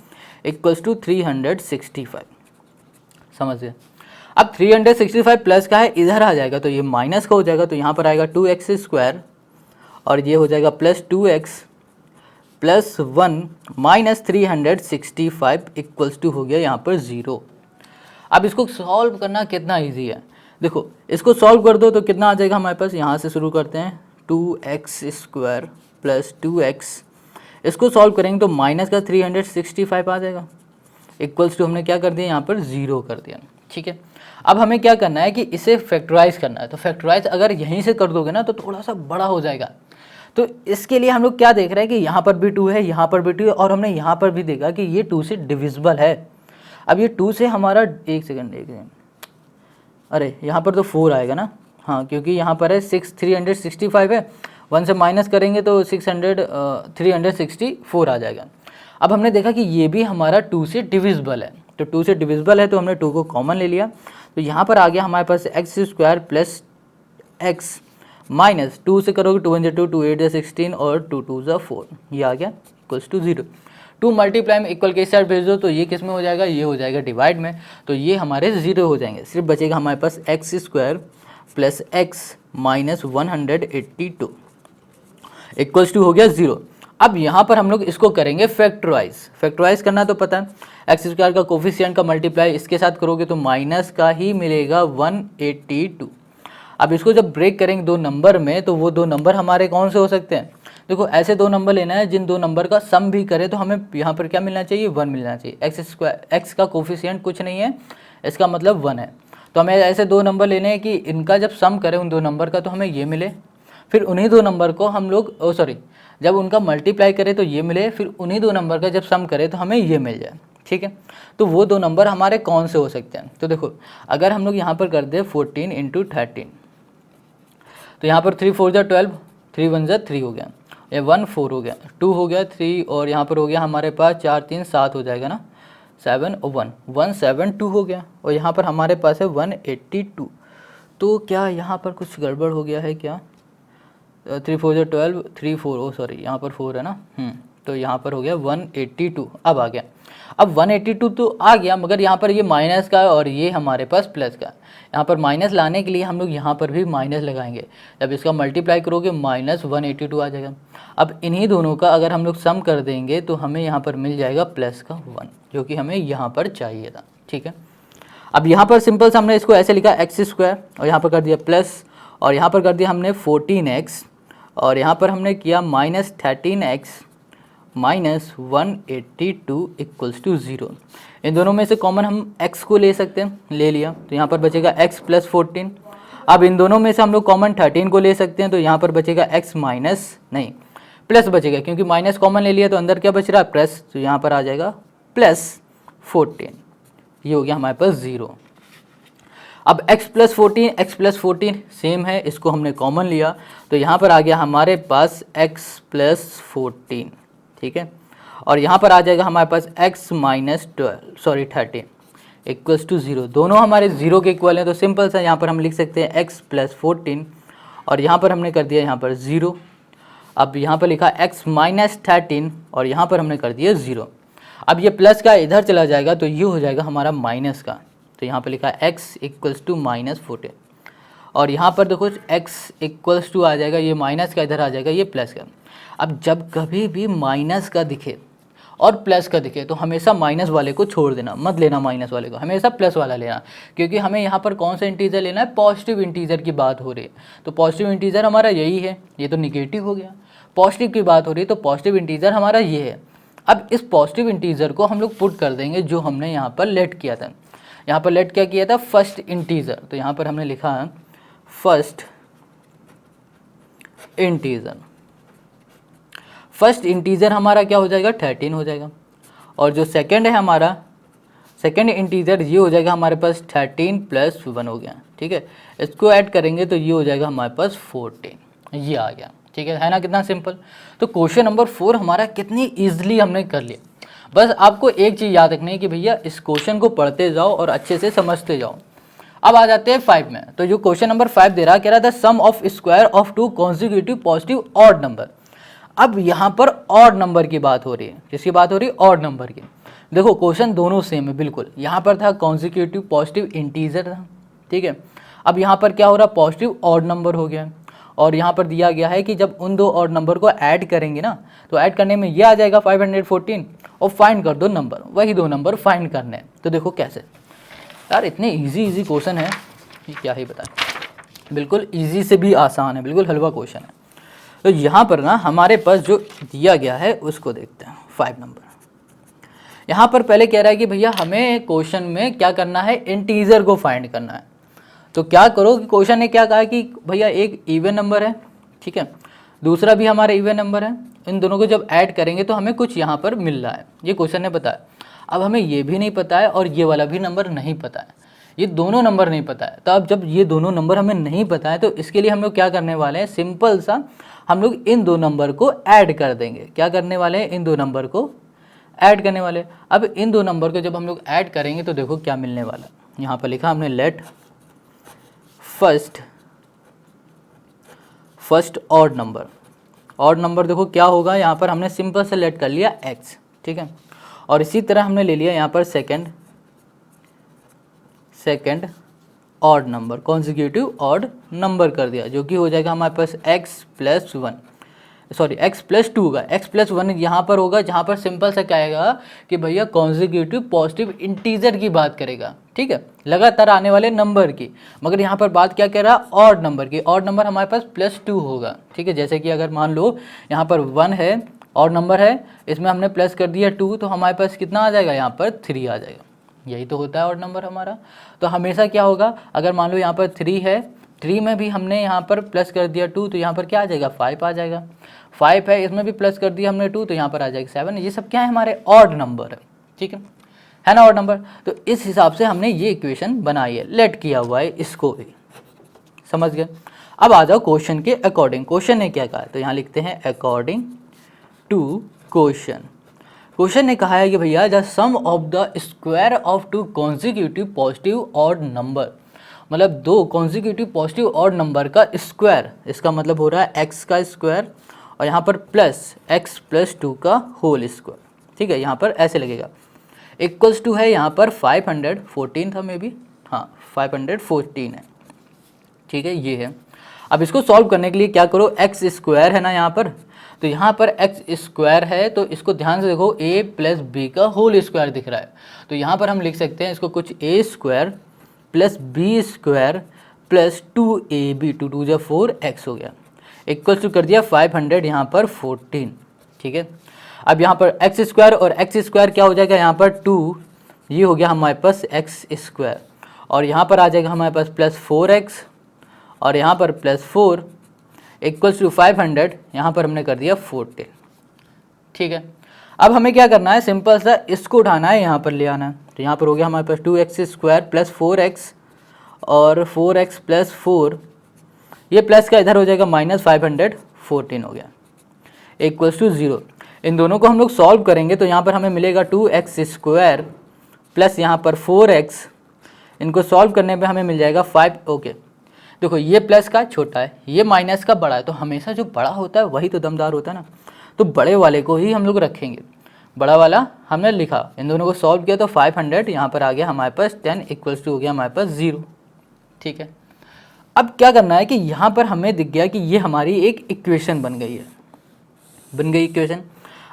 इक्वल्स टू 365। समझ गए। अब 365 प्लस का है, इधर आ जाएगा तो ये माइनस का हो जाएगा, तो यहाँ पर आएगा 2x² और ये हो जाएगा +2x + 1 माइनस 365 इक्वल्स टू हो गया यहाँ पर 0। अब इसको सॉल्व करना कितना इजी है, देखो इसको सॉल्व कर दो तो कितना आ जाएगा हमारे पास। यहाँ से शुरू करते हैं, 2x² + 2x, इसको सॉल्व करेंगे तो माइनस का 365 आ जाएगा, इक्वल्स टू हमने क्या कर दिया यहाँ पर 0 कर दिया, ठीक है। अब हमें क्या करना है कि इसे फैक्टराइज करना है, तो फैक्टराइज अगर यहीं से कर दोगे ना तो थोड़ा सा बड़ा हो जाएगा। तो इसके लिए हम लोग क्या देख रहे हैं कि यहाँ पर भी 2 है, यहाँ पर भी 2 है, और हमने यहाँ पर भी देखा कि ये 2 से डिविजिबल है। अब ये 2 से हमारा एक सेकेंड, अरे यहाँ पर तो 4 आएगा ना, हाँ, क्योंकि यहाँ पर है 365 है, 1 से माइनस करेंगे तो 364 आ जाएगा। अब हमने देखा कि ये भी हमारा 2 से डिविजिबल है, तो 2 से डिविजिबल है तो हमने 2 को कॉमन ले लिया, तो यहाँ पर आ गया हमारे पास x square plus x minus 2 से करोगे 2 × 2 2 8 × 16 और 2 2 × 4, ये आ गया इक्वल्स टू 0। 2 मल्टीप्लाई में इक्वल के इस साइड भेज दो तो ये किस में हो जाएगा, ये हो जाएगा डिवाइड में, तो ये हमारे 0 हो जाएंगे। सिर्फ बचेगा हमारे पास x square plus x minus 182 equals to हो गया 0। अब यहाँ पर हम लोग इसको करेंगे फैक्टराइज करना तो पता है, एक्स स्क्वायर का कोफिशिएंट का मल्टीप्लाई इसके साथ करोगे तो माइनस का ही मिलेगा 182। अब इसको जब ब्रेक करेंगे दो नंबर में तो वो दो नंबर हमारे कौन से हो सकते हैं, देखो ऐसे दो नंबर लेना है जिन दो नंबर का सम भी करे तो हमें यहाँ पर क्या मिलना चाहिए, 1 मिलना चाहिए। एक्स स्क्वायर एक्स का कोफिशिएंट कुछ नहीं है, इसका मतलब 1 है, तो हमें ऐसे दो नंबर लेने हैं कि इनका जब सम करें उन दो नंबर का तो हमें ये मिले, फिर उन्हीं दो नंबर को हम लोग जब उनका मल्टीप्लाई करें तो ये मिले, फिर उन्हीं दो नंबर का जब सम करें तो हमें ये मिल जाए, ठीक है। तो वो दो नंबर हमारे कौन से हो सकते हैं, तो देखो अगर हम लोग यहाँ पर कर दे 14 × 13 तो यहाँ पर 3 4 × 12, 3 1 × 3 हो गया, ये 1 4 हो गया, 2 हो गया 3 और यहाँ पर हो गया हमारे पास 4 3 7 हो जाएगा ना, 7 और 1 172 हो गया, और यहाँ पर हमारे पास है 182। तो क्या यहाँ पर कुछ गड़बड़ हो गया है क्या, 3 4 × 12 3 4 ओ सॉरी यहाँ पर 4 है ना, तो यहाँ पर हो गया 182। अब आ गया, अब 182 तो आ गया, मगर यहाँ पर ये माइनस का है और ये हमारे पास प्लस का है। यहाँ पर माइनस लाने के लिए हम लोग यहाँ पर भी माइनस लगाएंगे, जब इसका मल्टीप्लाई करोगे माइनस 182 आ जाएगा। अब इन्हीं दोनों का अगर हम लोग सम कर देंगे तो हमें यहाँ पर मिल जाएगा प्लस का 1, जो कि हमें यहाँ पर चाहिए था, ठीक है। अब यहाँ पर सिंपल से हमने इसको ऐसे लिखा एक्स स्क्वायर और यहाँ पर कर दिया प्लस, और यहाँ पर कर दिया हमने 14x और यहाँ पर हमने किया minus 13x minus 182 equals to 0। इन दोनों में से कॉमन हम x को ले सकते हैं, ले लिया तो यहाँ पर बचेगा x प्लस 14। अब इन दोनों में से हम लोग कॉमन 13 को ले सकते हैं, तो यहाँ पर बचेगा x माइनस नहीं प्लस बचेगा, क्योंकि माइनस कॉमन ले लिया तो अंदर क्या बच रहा है प्लस, तो यहाँ पर आ जाएगा प्लस 14, ये हो गया हमारे पास 0। अब x प्लस 14 सेम है, इसको हमने कॉमन लिया तो यहाँ पर आ गया हमारे पास x प्लस 14, ठीक है, और यहाँ पर आ जाएगा हमारे पास x माइनस 13 इक्वल्स टू 0। दोनों हमारे 0 के इक्वल हैं, तो सिंपल सा यहाँ पर हम लिख सकते हैं x प्लस 14 और यहाँ पर हमने कर दिया यहाँ पर 0। अब यहाँ पर लिखा x माइनस 13 और यहाँ पर हमने कर दिया 0। अब ये प्लस का इधर चला जाएगा तो ये हो जाएगा हमारा माइनस का, तो यहाँ पर लिखा x इक्वल्स टू माइनस 14 और यहाँ पर देखो x इक्वल्स टू आ जाएगा, ये माइनस का इधर आ जाएगा, ये प्लस का। अब जब कभी भी माइनस का दिखे और प्लस का दिखे तो हमेशा माइनस वाले को छोड़ देना, मत लेना माइनस वाले को, हमेशा प्लस वाला लेना, क्योंकि हमें यहाँ पर कौन सा इंटीजर लेना है, पॉजिटिव इंटीजर की बात हो रही है, तो पॉजिटिव इंटीजर हमारा यही है, ये तो निगेटिव हो गया, पॉजिटिव की बात हो रही है तो पॉजिटिव इंटीजर हमारा ये है। अब इस पॉजिटिव इंटीजर को हम लोग पुट कर देंगे जो हमने यहाँ पर लेट किया था, यहाँ पर लेट क्या किया था, फर्स्ट इंटीजर, तो यहाँ पर हमने लिखा है फर्स्ट इंटीजर। फर्स्ट इंटीजर हमारा क्या हो जाएगा 13 हो जाएगा, और जो सेकंड है हमारा सेकंड इंटीजर ये हो जाएगा हमारे पास 13 प्लस 1 हो गया, ठीक है, इसको ऐड करेंगे तो ये हो जाएगा हमारे पास 14, ये आ गया, ठीक है ना, कितना सिंपल। तो क्वेश्चन नंबर 4 हमारा कितनी ईजिली हमने कर लिया। बस आपको एक चीज़ याद रखनी है कि भैया इस क्वेश्चन को पढ़ते जाओ और अच्छे से समझते जाओ। अब आ जाते हैं 5 में, तो जो क्वेश्चन नंबर 5 दे रहा, कह रहा था sum of square of 2 consecutive positive odd number. अब यहाँ पर ऑड नंबर की बात हो रही है, किसकी बात हो रही है, ऑड नंबर की। देखो क्वेश्चन दोनों सेम है बिल्कुल, यहाँ पर था कॉन्जिक्यूटिव पॉजिटिव इंटीजर था, ठीक है, अब यहाँ पर क्या हो रहा, पॉजिटिव ऑड नंबर हो गया, और यहाँ पर दिया गया है कि जब उन दो ऑड नंबर को ऐड करेंगे ना तो ऐड करने में ये आ जाएगा 514 और फाइंड कर दो नंबर, वही दो नंबर फाइंड करने हैं। तो देखो कैसे यार, इतने इजी क्वेश्चन है ये क्या ही बताएं, बिल्कुल इजी से भी आसान है, बिल्कुल हलवा क्वेश्चन है। तो यहाँ पर ना हमारे पास जो दिया गया है उसको देखते हैं 5 नंबर। यहाँ पर पहले कह रहा है कि भैया हमें क्वेश्चन में क्या करना है, इंटीजर को फाइंड करना है। तो क्या करो कि क्वेश्चन ने क्या कहा कि भैया एक इवन नंबर है, ठीक है, दूसरा भी हमारा इवन नंबर है, इन दोनों को जब ऐड करेंगे तो हमें कुछ यहाँ पर मिल रहा है, ये क्वेश्चन ने बताया। अब हमें ये भी नहीं पता है और ये वाला भी नंबर नहीं पता है, ये दोनों नंबर नहीं पता है। तो अब जब ये दोनों नंबर हमें नहीं पता है तो इसके लिए हम लोग क्या करने वाले हैं, सिंपल सा हम लोग इन दो नंबर को ऐड कर देंगे। क्या करने वाले हैं, इन दो नंबर को ऐड करने वाले। अब इन दो नंबर को जब हम लोग ऐड करेंगे तो देखो क्या मिलने वाला। यहाँ पर लिखा हमने let first odd number. Odd number देखो क्या होगा, यहाँ पर हमने सिंपल से लेट कर लिया x, ठीक है। और इसी तरह हमने ले लिया यहाँ पर second odd number, consecutive odd number कर दिया, जो कि हो जाएगा हमारे पास x प्लस 2 का x प्लस 1 यहाँ पर होगा, जहाँ पर सिंपल सा क्या आएगा कि भैया कॉन्जिक्यूटिव पॉजिटिव इंटीजर की बात करेगा, ठीक है, लगातार आने वाले नंबर की। मगर यहाँ पर बात क्या कह रहा है, ऑड नंबर की। ऑड नंबर हमारे पास प्लस 2 होगा, ठीक है। जैसे कि अगर मान लो यहाँ पर 1 है, ऑड नंबर है, इसमें हमने प्लस कर दिया 2, तो हमारे पास कितना आ जाएगा, यहाँ पर 3 आ जाएगा। यही तो होता है ऑड नंबर हमारा। तो हमेशा क्या होगा, अगर मान लो यहाँ पर 3 है, 3 में भी हमने यहाँ पर प्लस कर दिया 2, तो यहाँ पर क्या आ जाएगा, 5 आ जाएगा। 5 है, इसमें भी प्लस कर दिया हमने 2, तो यहाँ पर आ जाएगा 7। ये सब क्या है, हमारे ऑड नंबर है, ठीक है ना, ऑड नंबर। तो इस हिसाब से हमने ये इक्वेशन बनाई है, लेट किया हुआ है इसको भी, समझ गए। अब आ जाओ क्वेश्चन के अकॉर्डिंग। क्वेश्चन ने क्या कहा है, तो यहाँ लिखते हैं अकॉर्डिंग टू क्वेश्चन। क्वेश्चन ने कहा है कि भैया the sum of the square of two consecutive positive odd number, मतलब दो कॉन्जिक्यूटिव पॉजिटिव ऑड नंबर का स्क्वायर, इसका मतलब हो रहा है x का स्क्वायर और यहाँ पर प्लस x प्लस 2 का होल स्क्वायर, ठीक है, यहाँ पर ऐसे लगेगा। इक्वल्स टू है यहाँ पर 514 था मे बी, हाँ 514 है, ठीक है, ये है। अब इसको सॉल्व करने के लिए क्या करो, x स्क्वायर है ना यहाँ पर, तो यहाँ पर x स्क्वायर है, तो इसको ध्यान से देखो, a प्लस बी का होल स्क्वायर दिख रहा है, तो यहाँ पर हम लिख सकते हैं इसको कुछ a square plus B square plus 2ab, 2 2 जा 4x हो गया, इक्वल्स टू कर दिया 500 यहाँ पर 14, ठीक है। अब यहाँ पर x स्क्वायर और x स्क्वायर क्या हो जाएगा, यहाँ पर 2, ये हो गया हमारे पास x स्क्वायर, और यहाँ पर आ जाएगा हमारे पास प्लस 4x और यहाँ पर प्लस 4 इक्वल्स टू 500, यहाँ पर हमने कर दिया 14, ठीक है। अब हमें क्या करना है, सिंपल सा इसको उठाना है, यहाँ पर ले आना है, तो यहाँ पर हो गया हमारे पास 2x स्क्वायर प्लस 4x और 4x प्लस 4, ये प्लस का इधर हो जाएगा माइनस 514 हो गया, इक्वल्स टू 0। इन दोनों को हम लोग सॉल्व करेंगे तो यहाँ पर हमें मिलेगा 2x स्क्वायर प्लस यहाँ पर 4x, इनको सॉल्व करने पे हमें मिल जाएगा 5। ओके, देखो ये प्लस का छोटा है, ये माइनस का बड़ा है, तो हमेशा जो बड़ा होता है वही तो दमदार होता है ना, तो बड़े वाले को ही हम लोग रखेंगे। बड़ा वाला हमने लिखा, इन दोनों को सॉल्व किया तो 500 यहाँ पर आ गया हमारे पास 10 इक्वल्स टू हो गया हमारे पास 0, ठीक है। अब क्या करना है कि यहाँ पर हमें दिख गया कि ये हमारी एक इक्वेशन बन गई है, बन गई इक्वेशन।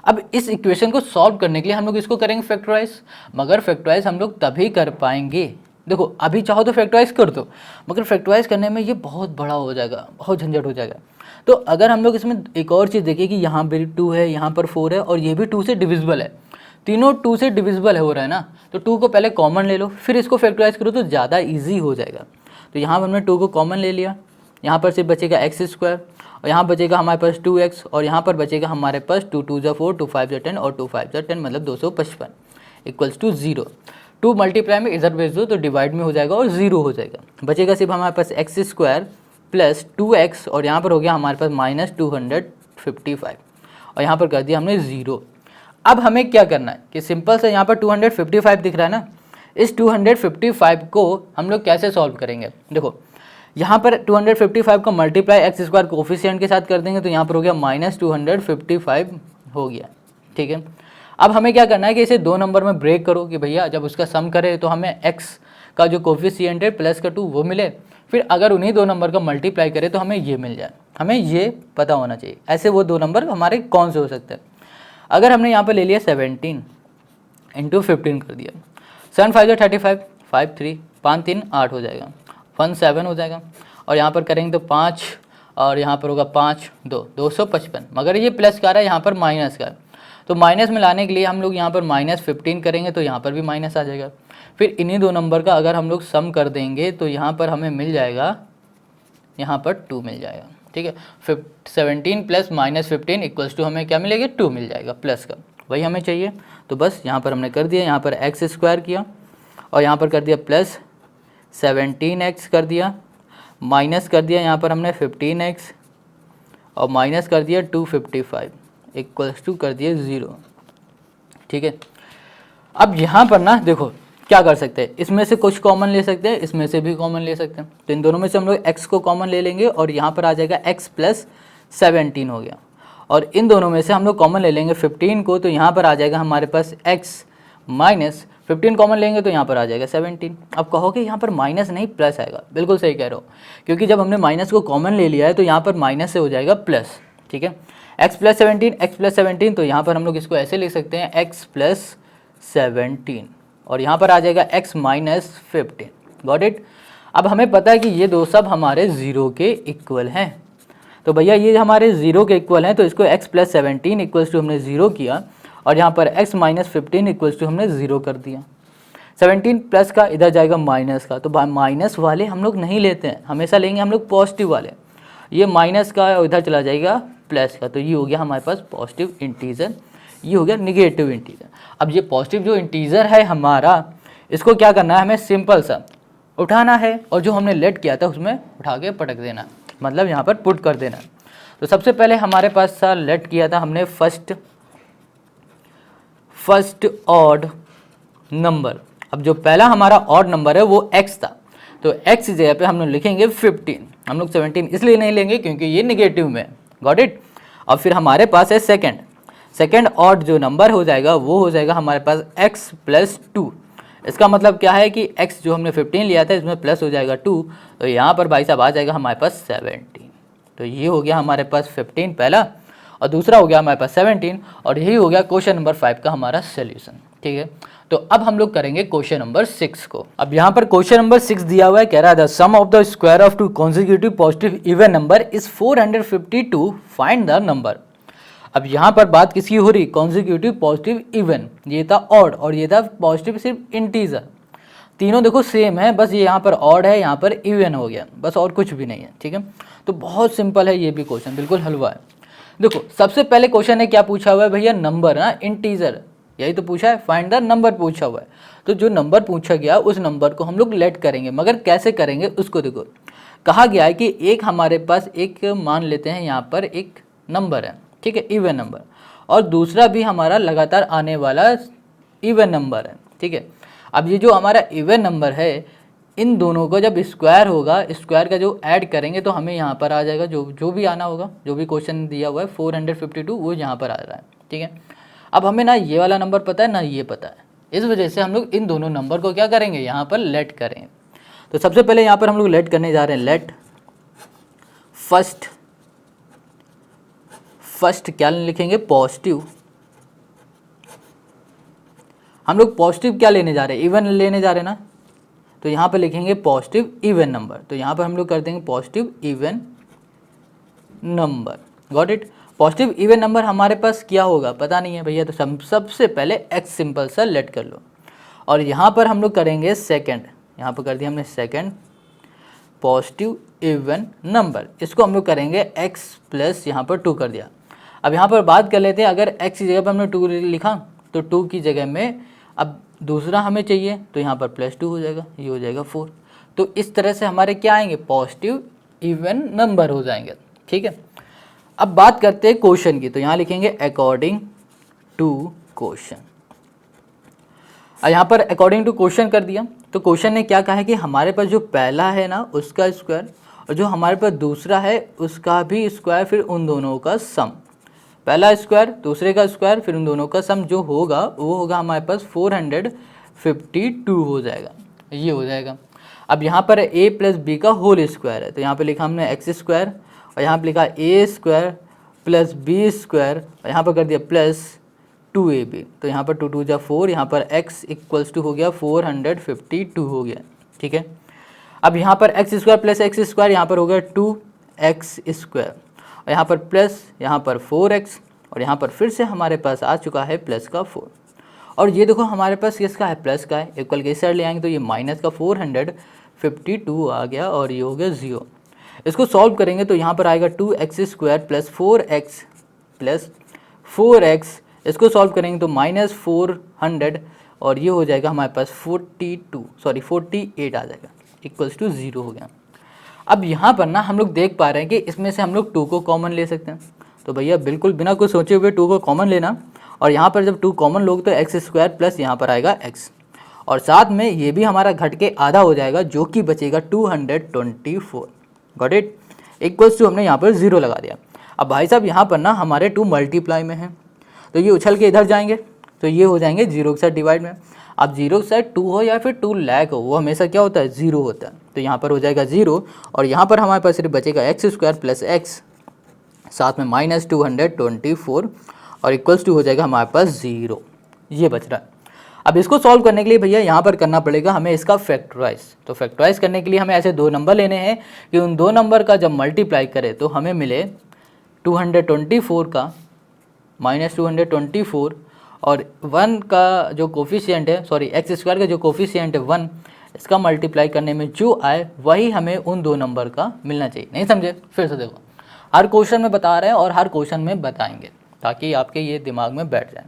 अब इस इक्वेशन को सॉल्व करने के लिए हम लोग इसको करेंगे फैक्टराइज, मगर फैक्टराइज हम लोग तभी कर पाएंगे, देखो अभी चाहो तो फैक्टराइज कर दो, मगर फैक्टराइज करने में ये बहुत बड़ा हो जाएगा, बहुत झंझट हो जाएगा। तो अगर हम लोग इसमें एक और चीज़ देखिए कि यहाँ पर 2 है, यहाँ पर 4 है और ये भी 2 से डिविजिबल है, तीनों 2 से डिविजिबल हो रहा है ना, तो 2 को पहले कॉमन ले लो, फिर इसको फैक्टराइज करो तो ज़्यादा ईजी हो जाएगा। तो यहाँ पर हमने 2 को कॉमन ले लिया, यहाँ पर सिर्फ बचेगा x स्क्वायर और यहाँ बचेगा हमारे पास 2x और यहाँ पर बचेगा हमारे पास 2 2 जा 4, 2 5 जा 10 और 2 5 जा 10 मतलब 255 इक्वल्स टू 0। 2 मल्टीप्लाई में इधर भेज दो तो डिवाइड में हो जाएगा और 0 हो जाएगा, बचेगा सिर्फ हमारे पास x स्क्वायर प्लस 2x और यहाँ पर हो गया हमारे पास माइनस 255 और यहाँ पर कर दिया हमने 0। अब हमें क्या करना है कि सिंपल से यहाँ पर 255 दिख रहा है ना, इस 255 को हम लोग कैसे सॉल्व करेंगे, देखो यहाँ पर 255 का मल्टीप्लाई एक्स स्क्वायर कोफिशिएंट के साथ कर देंगे तो यहाँ पर हो गया माइनस 255 हो गया, ठीक है। अब हमें क्या करना है कि इसे 2 नंबर में ब्रेक करो कि भैया जब उसका सम करे तो हमें x का जो कोफिशिएंट है प्लस का 2 वो मिले, फिर अगर उन्हीं 2 नंबर का मल्टीप्लाई करे तो हमें ये मिल जाए, हमें ये पता होना चाहिए। ऐसे वो 2 नंबर हमारे कौन से हो सकते हैं। अगर हमने यहाँ पर ले लिया 17 इंटू 15 कर दिया, 7 5 35, 5 3 5 3 8 हो जाएगा, 1 7 हो जाएगा और यहाँ पर करेंगे तो 5 और यहाँ पर होगा 5 2 255, मगर ये प्लस का रहा है, यहाँ पर माइनस का है, तो माइनस में लाने के लिए हम लोग यहाँ पर -15 करेंगे तो यहाँ पर भी माइनस आ जाएगा। फिर इन्हीं 2 नंबर का अगर हम लोग सम कर देंगे तो यहाँ पर हमें मिल जाएगा, यहाँ पर 2 मिल जाएगा, ठीक है। 17 प्लस -15 इक्वल्स टू हमें क्या मिलेगा, 2 मिल जाएगा प्लस का, वही हमें चाहिए। तो बस यहाँ पर हमने कर दिया, यहाँ पर x स्क्वायर किया और यहाँ पर कर दिया प्लस 17x कर दिया, माइनस कर दिया यहाँ पर हमने 15x और माइनस कर दिया 255 इक्वल्स टू कर दिया 0, ठीक है। अब यहाँ पर ना देखो क्या कर सकते हैं, इसमें से कुछ कॉमन ले सकते हैं, इसमें से भी कॉमन ले सकते हैं। तो इन दोनों में से हम लोग x को कॉमन ले लेंगे और यहाँ पर आ जाएगा x प्लस 17 हो गया। और इन दोनों में से हम लोग कॉमन ले लेंगे 15 को, तो यहाँ पर आ जाएगा हमारे पास x माइनस 15 कॉमन लेंगे तो यहाँ पर आ जाएगा 17। अब कहोगे यहाँ पर माइनस नहीं प्लस आएगा, बिल्कुल सही कह रहे हो, क्योंकि जब हमने माइनस को कॉमन ले लिया है तो यहाँ पर माइनस से हो जाएगा प्लस। ठीक है, x प्लस 17, तो यहाँ पर हम लोग इसको ऐसे लिख सकते हैं x प्लस 17 और यहाँ पर आ जाएगा x माइनस 15। Got it. अब हमें पता है कि ये दो सब हमारे ज़ीरो के इक्वल हैं, तो भैया ये हमारे ज़ीरो के इक्वल हैं, तो इसको x प्लस 17 इक्वल्स टू हमने ज़ीरो किया और यहाँ पर x माइनस 15 इक्वल्स टू हमने ज़ीरो कर दिया। 17 प्लस का इधर जाएगा माइनस का, तो माइनस वाले हम लोग नहीं लेते हैं, हमेशा लेंगे हम लोग पॉजिटिव वाले। ये माइनस का इधर चला जाएगा प्लस का, तो ये हो गया हमारे पास पॉजिटिव इंटीजर, ये हो गया निगेटिव इंटीजर। अब ये पॉजिटिव जो इंटीजर है हमारा, इसको क्या करना है, हमें सिंपल सा उठाना है और जो हमने लेट किया था उसमें उठा के पटक देना, मतलब यहाँ पर पुट कर देना। तो सबसे पहले हमारे पास सा लेट किया था हमने फर्स्ट ऑड नंबर। अब जो पहला हमारा ऑड नंबर है वो x था, तो x की जगह पे हम लोग लिखेंगे 15। हम लोग 17 इसलिए नहीं लेंगे क्योंकि ये निगेटिव में। Got it. अब फिर हमारे पास है सेकेंड ऑड जो नंबर हो जाएगा वो हो जाएगा हमारे पास x प्लस 2। इसका मतलब क्या है कि x जो हमने 15 लिया था इसमें प्लस हो जाएगा 2, तो यहाँ पर भाई साहब आ जाएगा हमारे पास 17। तो ये हो गया हमारे पास 15 पहला और दूसरा हो गया हमारे पास 17, और यही हो गया क्वेश्चन नंबर 5 का हमारा सोल्यूशन। ठीक है, तो अब हम लोग करेंगे क्वेश्चन नंबर 6 को। अब यहाँ पर क्वेश्चन नंबर 6 दिया हुआ है, कह रहा है the sum of the square of two consecutive positive even number is 452, find the number. अब यहाँ पर बात किसकी हो रही, कॉन्जिक्यूटिव पॉजिटिव इवन, ये था ऑड और ये था पॉजिटिव सिर्फ इंटीजर। तीनों देखो सेम है, बस ये यहाँ पर ऑड है, यहाँ पर इवन हो गया, बस और कुछ भी नहीं है। ठीक है, तो बहुत सिंपल है ये भी क्वेश्चन, बिल्कुल हलवा है। देखो सबसे पहले क्वेश्चन ने क्या पूछा हुआ है भैया, नंबर ना, इंटीजर, यही तो पूछा है, फाइंड द नंबर पूछा हुआ है। तो जो नंबर पूछा गया उस नंबर को हम लोग लेट करेंगे, मगर कैसे करेंगे उसको देखो। कहा गया है कि एक हमारे पास एक मान लेते हैं यहाँ पर एक नंबर है, ठीक है, इवन नंबर, और दूसरा भी हमारा लगातार आने वाला इवन नंबर है। ठीक है, अब ये जो हमारा इवन नंबर है, इन दोनों को जब स्क्वायर होगा, स्क्वायर का जो ऐड करेंगे तो हमें यहाँ पर आ जाएगा जो भी आना होगा, जो भी क्वेश्चन दिया हुआ है 452 वो यहाँ पर आ रहा है। ठीक है, अब हमें ना ये वाला नंबर पता है ना ये पता है, इस वजह से हम लोग इन दोनों नंबर को क्या करेंगे, यहाँ पर लेट करेंगे। तो सबसे पहले यहाँ पर हम लोग लेट करने जा रहे हैं, लेट फर्स्ट क्या लिखेंगे, पॉजिटिव। हम लोग पॉजिटिव क्या लेने जा रहे हैं, इवन लेने जा रहे हैं ना, तो यहाँ पर लिखेंगे पॉजिटिव इवन नंबर। तो यहाँ पर हम लोग कर देंगे positive even number. Got it. Positive even number हमारे पास क्या होगा पता नहीं है भैया, तो सबसे पहले x सिंपल सा लेट कर लो, और यहाँ पर हम लोग करेंगे सेकंड, यहाँ पर कर दिया हमने सेकंड पॉजिटिव इवन नंबर, इसको हम लोग करेंगे x प्लस यहाँ पर 2 कर दिया। अब यहाँ पर बात कर लेते हैं, अगर x की जगह पर हमने 2 लिखा तो 2 की जगह में अब दूसरा हमें चाहिए, तो यहाँ पर प्लस 2 हो जाएगा, ये हो जाएगा 4। तो इस तरह से हमारे क्या आएंगे, पॉजिटिव इवन नंबर हो जाएंगे। ठीक है, अब बात करते हैं क्वेश्चन की, तो यहाँ लिखेंगे अकॉर्डिंग टू क्वेश्चन। यहाँ पर अकॉर्डिंग टू क्वेश्चन कर दिया, तो क्वेश्चन ने क्या कहा है कि हमारे पास जो पहला है ना उसका स्क्वायर और जो हमारे पास दूसरा है उसका भी स्क्वायर, फिर उन दोनों का सम, पहला स्क्वायर दूसरे का स्क्वायर फिर उन दोनों का सम जो होगा वो होगा हमारे पास 452 हो जाएगा, ये हो जाएगा। अब यहाँ पर a प्लस बी का होल स्क्वायर है, तो यहाँ पे लिखा हमने एक्स स्क्वायर और यहाँ पे लिखा a square plus B square और यहाँ पर कर दिया प्लस 2ab, तो यहाँ पर 2 2 जा 4, यहाँ पर x इक्वल्स टू हो गया 452 हो गया। ठीक है, अब यहाँ पर x square plus x square यहाँ पर हो गया 2x स्क्वायर और यहाँ पर प्लस यहाँ पर 4x और यहाँ पर फिर से हमारे पास आ चुका है प्लस का 4, और ये देखो हमारे पास किसका है, प्लस का है, इक्वल के साइड ले आएंगे तो ये माइनस का 452 आ गया और ये हो गया 0। इसको सॉल्व करेंगे तो यहाँ पर आएगा 2x स्क्वायर प्लस 4x, इसको सॉल्व करेंगे तो माइनस 400 और ये हो जाएगा हमारे पास 48 आ जाएगा, इक्वल्स टू 0 हो गया। अब यहाँ पर ना हम लोग देख पा रहे हैं कि इसमें से हम लोग 2 को कॉमन ले सकते हैं, तो भैया बिल्कुल बिना कुछ सोचे हुए 2 को कॉमन लेना और यहाँ पर जब 2 कॉमन लोग तो एक्स स्क्वायर प्लस यहाँ पर आएगा x, और साथ में ये भी हमारा घट के आधा हो जाएगा जो कि बचेगा 224। Got it. इक्वल्स टू हमने यहाँ पर 0 लगा दिया। अब भाई साहब यहाँ पर ना हमारे 2 मल्टीप्लाई में हैं तो ये उछल के इधर जाएंगे तो ये हो जाएंगे 0 के साथ डिवाइड में। अब 0 के साथ 2 हो या फिर 2 लाख हो वो हमेशा क्या होता है 0 होता है, तो यहाँ पर हो जाएगा 0 और यहाँ पर हमारे पास सिर्फ बचेगा एक्स स्क्वायर प्लस एक्स साथ में माइनस 224 और इक्वल्स टू हो जाएगा हमारे पास 0। ये बच रहा है। अब इसको सॉल्व करने के लिए भैया यहाँ पर करना पड़ेगा हमें इसका फैक्टराइज। तो फैक्टराइज करने के लिए हमें ऐसे 2 नंबर लेने हैं कि उन 2 नंबर का जब मल्टीप्लाई करें तो हमें मिले 224 का माइनस 224 और 1 का जो कोफिशिएंट है, सॉरी एक्स स्क्वायर का जो कोफिशिएंट है 1, इसका मल्टीप्लाई करने में जो आए वही हमें उन 2 नंबर का मिलना चाहिए। नहीं समझे? फिर से देखो, हर क्वेश्चन में बता रहे हैं और हर क्वेश्चन में बताएंगे ताकि आपके ये दिमाग में बैठ जाए।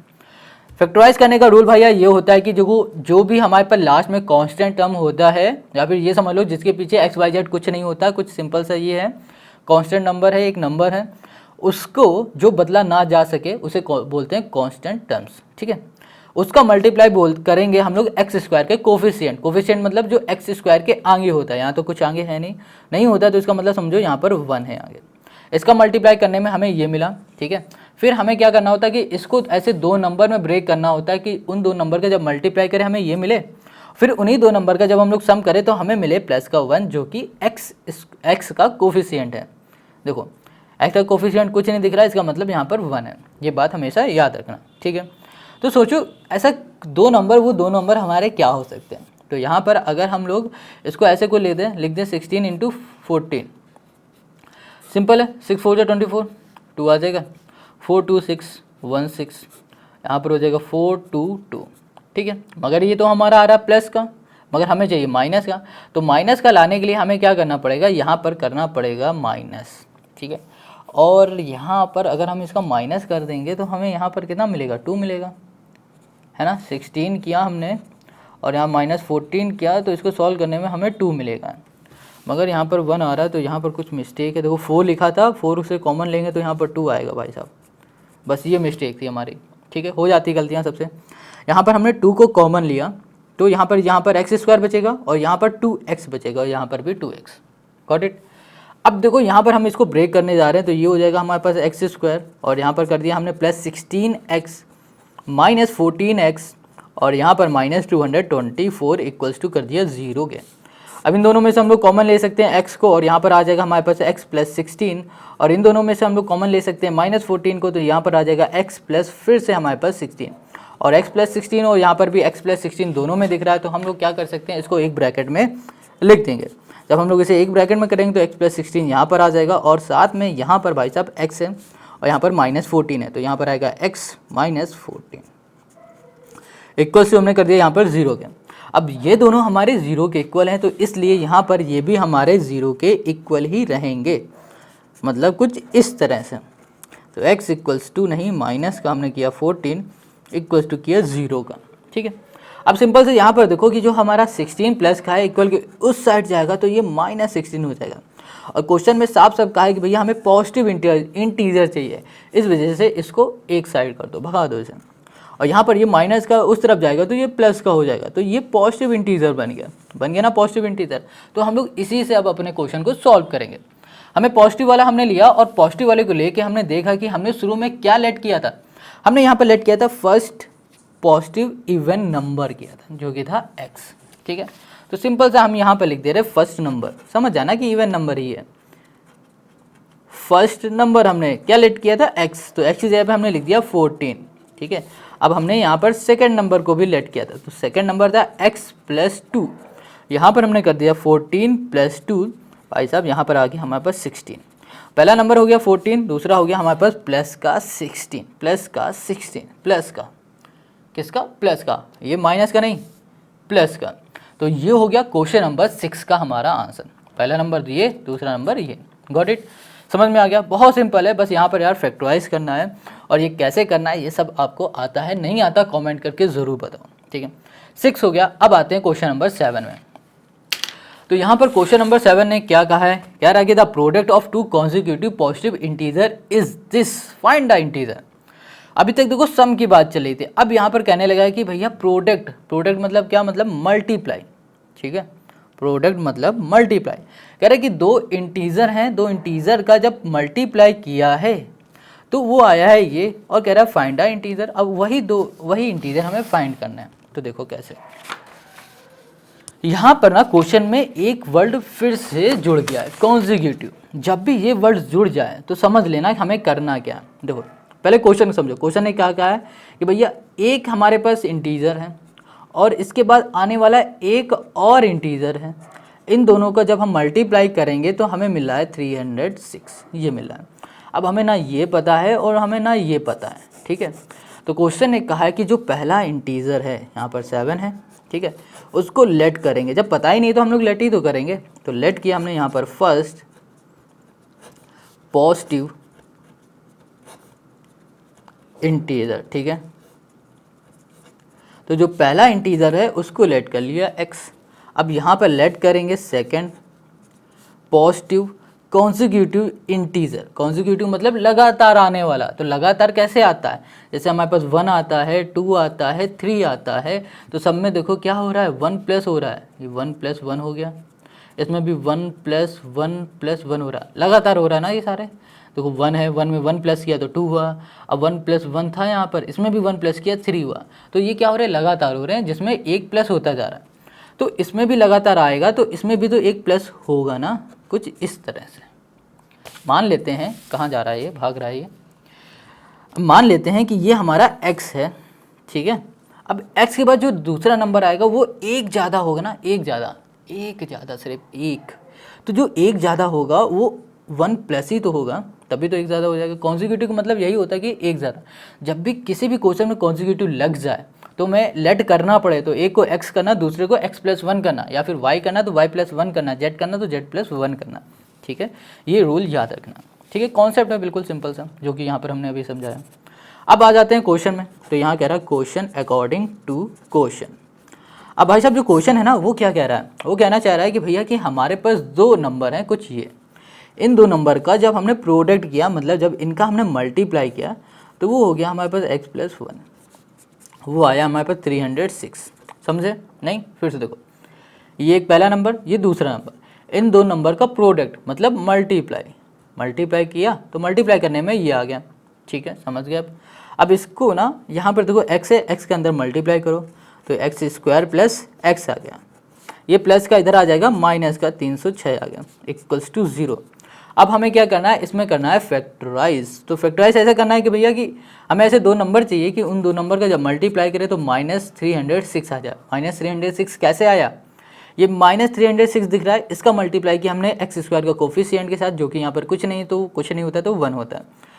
फैक्टराइज करने का रूल भैया ये होता है कि जो भी हमारे पास लास्ट में कांस्टेंट टर्म होता है या फिर ये समझ लो जिसके पीछे एक्स वाई जेड कुछ नहीं होता, कुछ सिंपल सा ये है कांस्टेंट नंबर है, एक नंबर है, उसको जो बदला ना जा सके उसे बोलते हैं कांस्टेंट टर्म्स। ठीक है, उसका मल्टीप्लाई करेंगे हम लोग एक्स स्क्वायर के कोफिशिएंट। कोफिशिएंट मतलब जो एक्स स्क्वायर के आगे होता है, यहाँ तो कुछ आगे है नहीं होता तो इसका मतलब समझो यहाँ पर 1 है आगे। इसका मल्टीप्लाई करने में हमें ये मिला। ठीक है, फिर हमें क्या करना होता है कि इसको ऐसे 2 नंबर में ब्रेक करना होता है कि उन 2 नंबर का जब मल्टीप्लाई करें हमें ये मिले, फिर उन्हीं 2 नंबर का जब हम लोग सम करें तो हमें मिले प्लस का 1 जो कि एक्स का कोफिशिएंट है। देखो एक्स का कोफिशिएंट कुछ नहीं दिख रहा है, इसका मतलब यहाँ पर 1 है। ये बात हमेशा याद रखना। ठीक है, तो सोचो ऐसा 2 नंबर, वो 2 नंबर हमारे क्या हो सकते हैं। तो यहाँ पर अगर हम लोग इसको ऐसे को लिख दें 16 इंटू 14, सिंपल है, 6 4 जा 24, 2 आ जाएगा, 4 2 6 1 6, यहाँ पर हो जाएगा 4 2 2। ठीक है, मगर ये तो हमारा आ रहा है प्लस का, मगर हमें चाहिए माइनस का। तो माइनस का लाने के लिए हमें क्या करना पड़ेगा, यहाँ पर करना पड़ेगा माइनस। ठीक है, और यहाँ पर अगर हम इसका माइनस कर देंगे तो हमें यहाँ पर कितना मिलेगा, 2 मिलेगा, है ना। 16 किया हमने और यहाँ माइनस 14 किया तो इसको सॉल्व करने में हमें 2 मिलेगा, मगर यहाँ पर 1 आ रहा है तो यहाँ पर कुछ मिस्टेक है। देखो 4 लिखा था, 4 से कॉमन लेंगे तो यहाँ पर 2 आएगा भाई साहब, बस ये मिस्टेक थी हमारी। ठीक है, हो जाती गलतियाँ सबसे। यहाँ पर हमने 2 को कॉमन लिया तो यहाँ पर एक्स स्क्वायर बचेगा और यहाँ पर 2x बचेगा और यहाँ पर भी 2x। Got it. अब देखो यहाँ पर हम इसको ब्रेक करने जा रहे हैं तो ये हो जाएगा हमारे पास एक्स स्क्वायर और यहाँ पर कर दिया हमने प्लस 16x माइनस 14x और यहाँ पर माइनस 224 इक्वल्स टू कर दिया 0 के। अब इन दोनों में से हम लोग कॉमन ले सकते हैं x को और यहाँ पर आ जाएगा हमारे पास x प्लस 16 और इन दोनों में से हम लोग कॉमन ले सकते हैं माइनस 14 को, तो यहाँ पर आ जाएगा x प्लस फिर से हमारे पास 16 और x प्लस 16 और यहाँ पर भी x प्लस 16 दोनों में दिख रहा है। तो हम लोग क्या कर सकते हैं, इसको एक ब्रैकेट में लिख देंगे। जब हम लोग इसे एक ब्रैकेट में करेंगे तो x प्लस 16 यहाँ पर आ जाएगा और साथ में यहाँ पर भाई साहब x है और यहाँ पर माइनस 14 है तो यहाँ पर आएगा x माइनस 14 इक्वल से हमने कर दिया यहाँ पर 0 के। अब ये दोनों हमारे 0 के इक्वल हैं तो इसलिए यहाँ पर ये भी हमारे 0 के इक्वल ही रहेंगे, मतलब कुछ इस तरह से। तो x इक्वल्स टू नहीं माइनस का हमने किया 14 इक्वल्स टू किया 0 का। ठीक है, अब सिंपल से यहाँ पर देखो कि जो हमारा 16 प्लस का है इक्वल के उस साइड जाएगा तो ये माइनस 16 हो जाएगा और क्वेश्चन में साफ साफ कहा है कि भैया हमें पॉजिटिव इंटीजर चाहिए, इस वजह से इसको एक साइड कर दो, भगा दो इसे। और यहाँ पर ये माइनस का उस तरफ जाएगा तो ये प्लस का हो जाएगा, तो ये पॉजिटिव इंटीजर बन गया ना पॉजिटिव इंटीजर। तो हम लोग इसी से अब अपने क्वेश्चन को सॉल्व करेंगे। हमें पॉजिटिव वाला हमने लिया और पॉजिटिव वाले को लेके हमने देखा कि हमने शुरू में क्या लेट किया था, हमने यहाँ पर लेट किया था फर्स्ट पॉजिटिव इवन नंबर किया था जो कि था x। ठीक है, तो सिंपल से हम यहाँ पर लिख दे रहे फर्स्ट नंबर, समझ जाना कि इवन नंबर ही है। फर्स्ट नंबर हमने क्या लेट किया था x, तो x की जगह पे हमने लिख दिया 14। ठीक है, अब हमने यहाँ पर सेकंड नंबर को भी लेट किया था तो सेकंड नंबर था x प्लस 2, यहाँ पर हमने कर दिया 14 प्लस 2, भाई साहब यहाँ पर आ गया हमारे पास 16। पहला नंबर हो गया 14, दूसरा हो गया हमारे पास प्लस का 16 प्लस का किसका, प्लस का, ये माइनस का नहीं प्लस का। तो ये हो गया क्वेश्चन नंबर 6 का हमारा आंसर। पहला नंबर ये, दूसरा नंबर ये। गॉट इट, समझ में आ गया। बहुत सिंपल है, बस यहाँ पर यार फैक्टराइज करना है और ये कैसे करना है ये सब आपको आता है, नहीं आता कमेंट करके ज़रूर बताओ। ठीक है, 6 हो गया। अब आते हैं क्वेश्चन नंबर 7 में। तो यहाँ पर क्वेश्चन नंबर 7 ने क्या कहा है, कह रहा है कि the product of 2 consecutive positive integer is this, find the integer. अभी तक देखो सम की बात चल रही थी, अब यहाँ पर कहने लगा है कि भैया प्रोडक्ट, प्रोडक्ट मतलब क्या, मतलब मल्टीप्लाई, ठीक है, प्रोडक्ट मतलब मल्टीप्लाई। कह रहे कि दो इंटीजर हैं, दो इंटीजर का जब मल्टीप्लाई किया है तो वो आया है ये, और कह रहा है फाइंड आ इंटीजर। अब वही इंटीजर हमें फाइंड करना है। तो देखो कैसे, यहाँ पर ना क्वेश्चन में एक वर्ड फिर से जुड़ गया है, कॉन्जिक्यूटिव। जब भी ये वर्ड जुड़ जाए तो समझ लेना कि हमें करना क्या है। देखो पहले क्वेश्चन समझो, क्वेश्चन ने क्या कहा है कि भैया एक हमारे पास इंटीजर है और इसके बाद आने वाला एक और इंटीजर है, इन दोनों का जब हम मल्टीप्लाई करेंगे तो हमें मिल रहा है 306, ये मिल रहा है। अब हमें ना ये पता है और हमें ना ये पता है, ठीक है। तो क्वेश्चन ने कहा है कि जो पहला इंटीजर है यहाँ पर 7 है, ठीक है, उसको लेट करेंगे। जब पता ही नहीं तो हम लोग लेट ही तो करेंगे। तो लेट किया हमने यहाँ पर फर्स्ट पॉजिटिव इंटीजर, ठीक है। तो जो पहला इंटीजर है उसको लेट कर लिया x। अब यहाँ पर लेट करेंगे second positive consecutive integer. Consecutive मतलब लगातार आने वाला। तो लगातार कैसे आता है, जैसे हमारे पास 1 आता है, 2 आता है, 3 आता है, तो सब में देखो क्या हो रहा है, 1 प्लस हो रहा है, ये 1 प्लस 1 हो गया, इसमें भी 1 प्लस 1 प्लस 1 हो रहा है, लगातार हो रहा है ना ये सारे। देखो 1 है, 1 में 1 प्लस किया तो 2 हुआ, अब 1 प्लस 1 था यहाँ पर, इसमें भी 1 प्लस किया 3 हुआ। तो ये क्या हो रहा है, लगातार हो रहे हैं, जिसमें एक प्लस होता जा रहा है। तो इसमें भी लगातार आएगा तो इसमें भी तो एक प्लस होगा ना, कुछ इस तरह से। मान लेते हैं, कहाँ जा रहा है ये, भाग रहा है ये। मान लेते हैं कि ये हमारा x है, ठीक है। अब x के बाद जो दूसरा नंबर आएगा वो एक ज़्यादा होगा ना, एक ज़्यादा सिर्फ एक। तो जो एक ज़्यादा होगा वो 1 प्लस ही तो होगा, तभी तो एक ज़्यादा हो जाएगा। कॉन्जिक्यूटिव का मतलब यही होता है कि एक ज़्यादा। जब भी किसी भी क्वेश्चन में कॉन्जिक्यूटिव लग जाए तो मैं लेट करना पड़े तो एक को x करना, दूसरे को x प्लस 1 करना, या फिर y करना तो y प्लस 1 करना, z करना तो z प्लस 1 करना, ठीक है। ये रूल याद रखना, ठीक है। कॉन्सेप्ट है बिल्कुल सिंपल सा, जो कि यहाँ पर हमने अभी समझाया। अब आ जाते हैं क्वेश्चन में। तो यहाँ कह रहा है क्वेश्चन अकॉर्डिंग टू क्वेश्चन। अब भाई साहब जो क्वेश्चन है ना वो क्या कह रहा है, वो कहना चाह रहा है कि भैया कि हमारे पास दो नंबर हैं कुछ ये, इन दो नंबर का जब हमने प्रोडक्ट किया, मतलब जब इनका हमने मल्टीप्लाई किया तो वो हो गया हमारे पास x प्लस 1, वो आया हमारे पास 306। समझे नहीं, फिर से देखो, ये एक पहला नंबर, ये दूसरा नंबर, इन दो नंबर का प्रोडक्ट मतलब मल्टीप्लाई किया तो मल्टीप्लाई करने में ये आ गया, ठीक है, समझ गए। अब इसको ना यहाँ पर देखो x है, x के अंदर मल्टीप्लाई करो तो x स्क्वायर प्लस x आ गया, ये प्लस का इधर आ जाएगा माइनस का 306 आ गया, इक्वल्स टू 0। अब हमें क्या करना है, इसमें करना है फैक्टराइज। तो फैक्टराइज ऐसा करना है कि भैया कि हमें ऐसे दो नंबर चाहिए कि उन दो नंबर का जब मल्टीप्लाई करें तो -306 आ जाए। -306 कैसे आया, ये -306 दिख रहा है, इसका मल्टीप्लाई किया हमने एक्स स्क्वायर का कोफिशिएंट के साथ, जो कि यहाँ पर कुछ नहीं तो कुछ नहीं होता तो 1 होता है।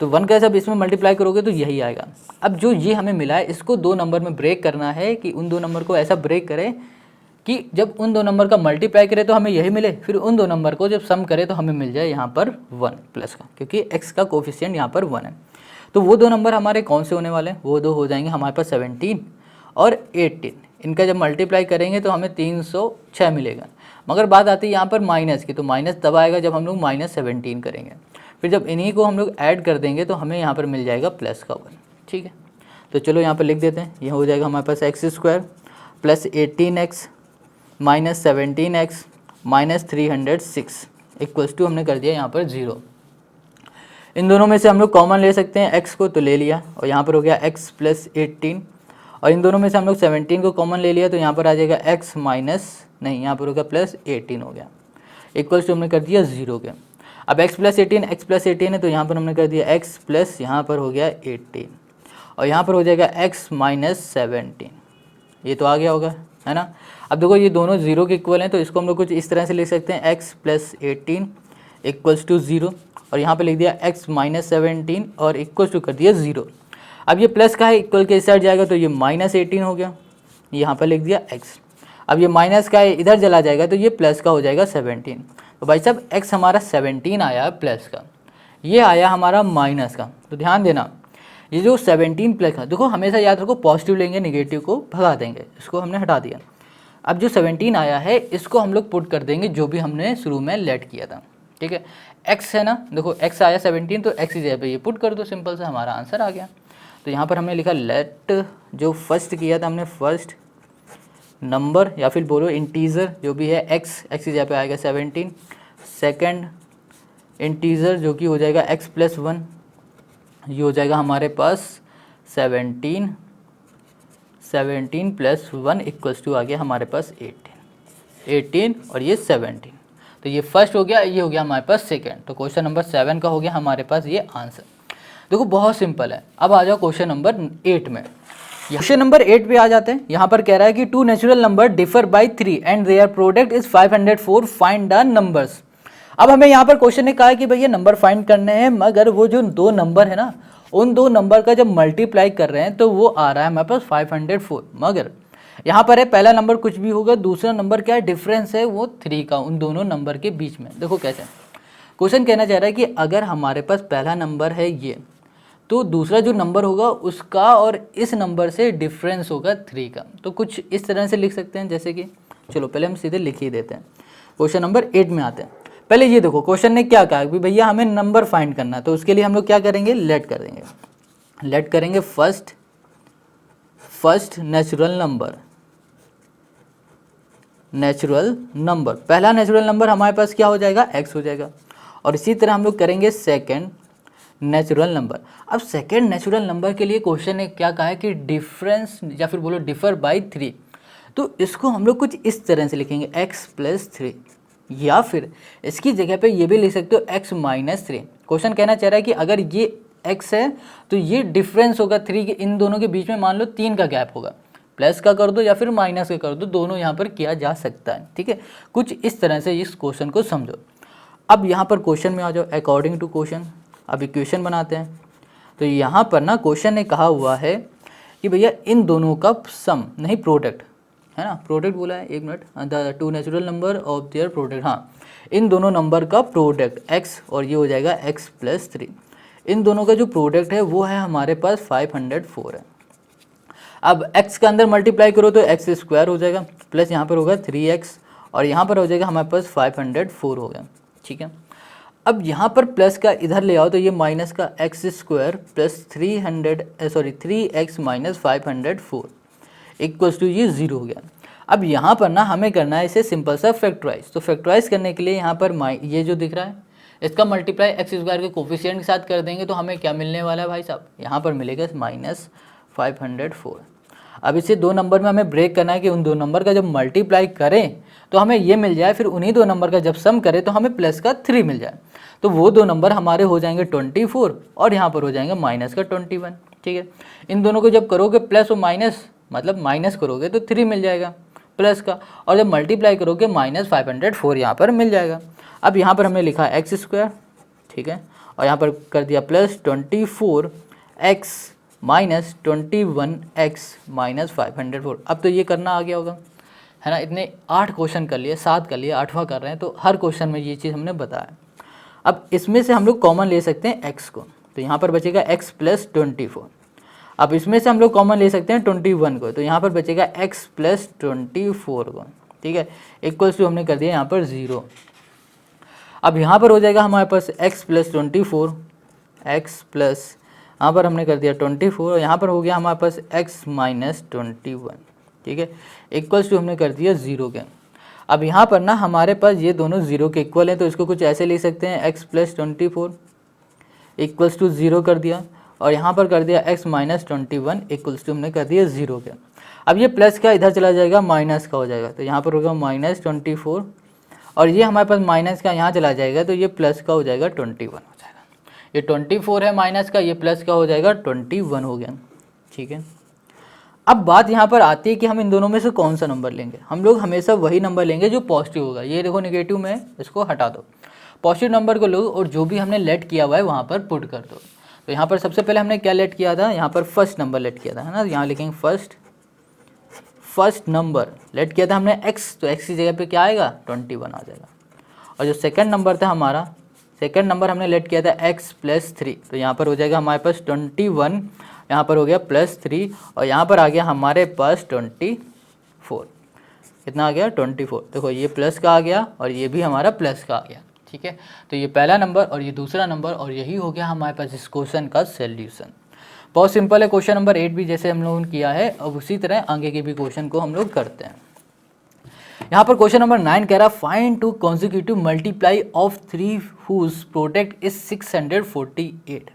तो 1 का सब इसमें मल्टीप्लाई करोगे तो यही आएगा। अब जो ये हमें मिला है इसको दो नंबर में ब्रेक करना है कि उन दो नंबर को ऐसा ब्रेक करें कि जब उन दो नंबर का मल्टीप्लाई करें तो हमें यही मिले, फिर उन दो नंबर को जब सम करें तो हमें मिल जाए यहाँ पर 1 प्लस का, क्योंकि x का कोफिशिएंट यहाँ पर 1 है। तो वो दो नंबर हमारे कौन से होने वाले हैं, वो दो हो जाएंगे हमारे पास 17 और 18। इनका जब मल्टीप्लाई करेंगे तो हमें 306 मिलेगा। मगर बात आती है यहाँ पर माइनस की, तो माइनस तब आएगा जब हम लोग -17 करेंगे, फिर जब इन्हीं को हम लोग ऐड कर देंगे तो हमें यहाँ पर मिल जाएगा प्लस का 1, ठीक है। तो चलो यहाँ पर लिख देते हैं, यह हो जाएगा हमारे पास x square plus 18x minus 17x minus 306 equals to हमने कर दिया यहाँ पर 0। इन दोनों में से हम लोग कॉमन ले सकते हैं, x को तो ले लिया और यहाँ पर हो गया x प्लस 18, और इन दोनों में से हम लोग 17 को कॉमन ले लिया तो यहाँ पर आ जाएगा x माइनस नहीं, यहाँ पर होगा प्लस 18 हो गया, इक्वल्स टू हमने कर दिया 0 के। अब x प्लस 18 है तो यहाँ पर हमने कर दिया x प्लस यहाँ पर हो गया 18, और यहाँ पर हो जाएगा x माइनस 17, ये तो आ गया होगा, है ना। अब देखो ये दोनों 0 के इक्वल हैं तो इसको हम लोग कुछ इस तरह से लिख सकते हैं, x प्लस 18 इक्वल्स टू 0, और यहाँ पे लिख दिया x माइनस 17 और इक्वल्स टू कर दिया 0। अब ये प्लस का है, इक्वल के इस साइड जाएगा तो ये माइनस 18 हो गया, यहाँ पर लिख दिया x। अब ये माइनस का है, इधर चला जाएगा तो ये प्लस का हो जाएगा 17। तो भाई साहब x हमारा 17 आया प्लस का, ये आया हमारा माइनस का। तो ध्यान देना, ये जो 17 प्लस का, देखो हमेशा याद रखो पॉजिटिव लेंगे निगेटिव को भगा देंगे, इसको हमने हटा दिया। अब जो 17 आया है इसको हम लोग पुट कर देंगे जो भी हमने शुरू में लेट किया था, ठीक है। x है ना, देखो x आया 17 तो x की जगह पे ये पुट कर दो, सिंपल सा हमारा आंसर आ गया। तो यहाँ पर हमने लिखा लेट, जो फर्स्ट किया था हमने फर्स्ट नंबर या फिर बोलो इंटीजर जो भी है एक्स, एक्स की जगह पे आएगा 17, सेकंड इंटीजर जो कि हो जाएगा x प्लस 1, ये हो जाएगा हमारे पास 17, 17 प्लस 1 इक्वल्स टू आ गया हमारे पास 18 और ये 17। तो ये फर्स्ट हो गया, ये हो गया हमारे पास सेकंड। तो क्वेश्चन नंबर 7 का हो गया हमारे पास ये आंसर। देखो बहुत सिंपल है। अब आ जाओ क्वेश्चन नंबर 8 में। क्वेश्चन नंबर 8 पे आ जाते हैं। यहाँ पर कह रहा है कि 2 natural number differ by 3 and their product is 504, find the numbers. अब हमें यहाँ पर क्वेश्चन ने कहा है कि भैया नंबर फाइंड करने हैं, मगर वो जो दो नंबर है ना, उन दो नंबर का जब मल्टीप्लाई कर रहे हैं तो वो आ रहा है हमारे पास 504। मगर यहाँ पर है पहला नंबर कुछ भी होगा, दूसरा नंबर क्या है, डिफरेंस है वो 3 का उन दोनों नंबर के बीच में। देखो कैसे क्वेश्चन कहना चाह रहा है कि अगर हमारे पास पहला नंबर है ये, तो दूसरा जो नंबर होगा उसका और इस नंबर से डिफरेंस होगा 3 का। तो कुछ इस तरह से लिख सकते हैं, जैसे कि चलो पहले हम सीधे लिख ही देते हैं। क्वेश्चन नंबर 8 में आते हैं। पहले ये देखो क्वेश्चन ने क्या कहा कि भैया हमें नंबर फाइंड करना है, तो उसके लिए हम लोग क्या करेंगे, लेट कर देंगे। लेट करेंगे फर्स्ट नेचुरल नंबर, पहला नेचुरल नंबर हमारे पास क्या हो जाएगा, x हो जाएगा। और इसी तरह हम लोग करेंगे सेकंड नेचुरल नंबर। अब सेकंड नेचुरल नंबर के लिए क्वेश्चन ने क्या कहा है कि डिफरेंस या फिर बोलो डिफर बाय 3, तो इसको हम लोग कुछ इस तरह से लिखेंगे x प्लस 3, या फिर इसकी जगह पे ये भी लिख सकते हो x माइनस 3। क्वेश्चन कहना चाह रहा है कि अगर ये x है तो ये डिफरेंस होगा 3 के, इन दोनों के बीच में मान लो 3 का गैप होगा, प्लस का कर दो या फिर माइनस का कर दो, दोनों यहाँ पर किया जा सकता है। ठीक है, कुछ इस तरह से इस क्वेश्चन को समझो। अब यहाँ पर क्वेश्चन में आ जाओ, अकॉर्डिंग टू क्वेश्चन अब इक्वेशन बनाते हैं। तो यहाँ पर ना क्वेश्चन ने कहा हुआ है कि भैया इन दोनों का सम, नहीं प्रोडक्ट है ना, प्रोडक्ट बोला है, एक minute, the 2 natural number of their product, हाँ इन दोनों नंबर का प्रोडक्ट x और ये हो जाएगा x प्लस 3, इन दोनों का जो प्रोडक्ट है वो है हमारे पास 504 है। अब x का अंदर मल्टीप्लाई करो तो x स्क्वायर हो जाएगा, प्लस यहाँ पर होगा 3x और यहाँ पर हो जाएगा हमारे पास 504 हो गया। ठीक है, अब यहाँ पर प्लस का इधर ले आओ तो ये माइनस का x square plus 3x minus 504 equals to ये 0 हो गया। अब यहाँ पर ना हमें करना है इसे सिंपल सा फैक्टराइज। तो फैक्टराइज करने के लिए यहाँ पर ये जो दिख रहा है इसका मल्टीप्लाई x स्क्वायर के कोफिशिएंट के साथ कर देंगे तो हमें क्या मिलने वाला है भाई साहब, यहाँ पर मिलेगा माइनस 504। अब इसे दो नंबर में हमें ब्रेक करना है कि उन दो नंबर का जब मल्टीप्लाई करें तो हमें ये मिल जाए, फिर उन्हीं दो नंबर का जब सम करें तो हमें प्लस का 3 मिल जाए। तो वो दो नंबर हमारे हो जाएंगे 24 और यहाँ पर हो जाएंगे माइनस का 21। ठीक है, इन दोनों को जब करोगे प्लस और माइनस, मतलब माइनस करोगे तो 3 मिल जाएगा प्लस का, और जब मल्टीप्लाई करोगे माइनस 504 यहाँ पर मिल जाएगा। अब यहाँ पर हमने लिखा एक्स स्क्वायर, ठीक है, और यहाँ पर कर दिया plus 24x minus 21x minus 504। अब तो ये करना आ गया होगा, है ना। इतने 8 क्वेश्चन कर लिए, 7 कर लिए, 8वां कर रहे हैं, तो हर क्वेश्चन में ये चीज़ हमने बताया। अब इसमें से हम लोग कॉमन ले सकते हैं x को, तो यहाँ पर बचेगा x प्लस 24। अब इसमें से हम लोग कॉमन ले सकते हैं 21 को, तो यहाँ पर बचेगा x प्लस 24 को। ठीक है, इक्वल्स टू हमने कर दिया यहाँ पर 0। अब यहाँ पर हो जाएगा हमारे पास x प्लस 24, x प्लस यहाँ पर हमने कर दिया 24 और यहाँ पर हो गया हमारे पास x माइनस 21। ठीक है, इक्वल्स टू हमने कर दिया 0 के। अब यहाँ पर ना हमारे पास ये दोनों 0 के इक्वल हैं, तो इसको कुछ ऐसे लिख सकते हैं x प्लस 24 इक्वल्स टू 0 कर दिया, और यहाँ पर कर दिया x माइनस 21 इक्वल्स टू हमने कर दिया 0 के। अब ये प्लस का इधर चला जाएगा, माइनस का हो जाएगा, तो यहाँ पर होगा माइनस 24 और ये हमारे पास माइनस का यहाँ चला जाएगा, तो ये प्लस का हो जाएगा 21 हो जाएगा। ये 24 है माइनस का, ये प्लस का हो जाएगा 21 हो गया। ठीक है, अब बात यहाँ पर आती है कि हम इन दोनों में से कौन सा नंबर लेंगे। हम लोग हमेशा वही नंबर लेंगे जो पॉजिटिव होगा। ये देखो नेगेटिव में इसको हटा दो, पॉजिटिव नंबर को लो और जो भी हमने लेट किया हुआ है वहाँ पर पुट कर दो। तो यहाँ पर सबसे पहले हमने क्या लेट किया था, यहाँ पर फर्स्ट नंबर लेट किया था, है ना। यहाँ लिखेंगे फर्स्ट नंबर लेट किया था हमने x, तो x की जगह पे क्या आएगा 21 आ जाएगा। और जो सेकंड नंबर था हमारा, सेकंड नंबर हमने लेट किया था x प्लस 3, तो यहाँ पर हो जाएगा हमारे पास 21, यहाँ पर हो गया प्लस 3 और यहाँ पर आ गया हमारे पास 24। कितना आ गया 24। देखो ये प्लस का आ गया और ये भी हमारा प्लस का आ गया। ठीक है, तो ये पहला नंबर और ये दूसरा नंबर, और यही हो गया हमारे पास इस क्वेश्चन का सॉल्यूशन। बहुत सिंपल है। क्वेश्चन नंबर 8 भी जैसे हम लोगों ने किया है, अब उसी तरह आगे के भी क्वेश्चन को हम लोग करते हैं। यहाँ पर क्वेश्चन नंबर 9 कह रहा find two consecutive multiply of 3 whose product is 648।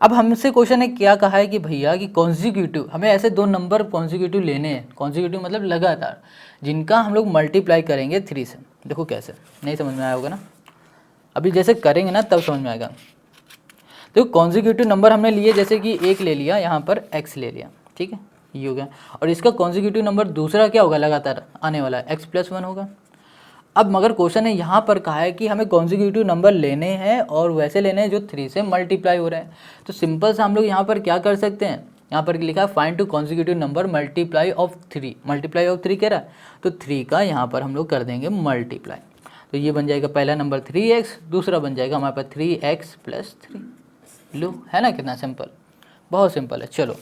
अब हमसे क्वेश्चन ने क्या कहा है कि भैया कि कॉन्जिक्यूटिव, हमें ऐसे दो नंबर कॉन्जिक्यूटिव लेने हैं, कॉन्जिक्यूटिव मतलब लगातार, जिनका हम लोग मल्टीप्लाई करेंगे 3 से। देखो कैसे, नहीं समझ में आया होगा ना, अभी जैसे करेंगे ना तब समझ में आएगा। तो कॉन्जिक्यूटिव नंबर हमने लिए, जैसे कि एक ले लिया, यहाँ पर x ले लिया, ठीक है, ये हो गया। और इसका कॉन्जिक्यूटिव नंबर दूसरा क्या होगा, लगातार आने वाला है, x+1 होगा। अब मगर क्वेश्चन ने यहाँ पर कहा है कि हमें कॉन्जिक्यूटिव नंबर लेने हैं और वैसे लेने हैं जो 3 से मल्टीप्लाई हो रहे हैं। तो सिंपल से हम लोग यहाँ पर क्या कर सकते हैं, यहाँ पर लिखा है find two consecutive number multiply of 3, multiply of 3 कह रहा है, तो 3 का यहाँ पर हम लोग कर देंगे मल्टीप्लाई। तो ये बन जाएगा पहला नंबर 3x, दूसरा बन जाएगा हमारे पास 3x+3। लो, है ना कितना सिंपल, बहुत सिंपल है। चलो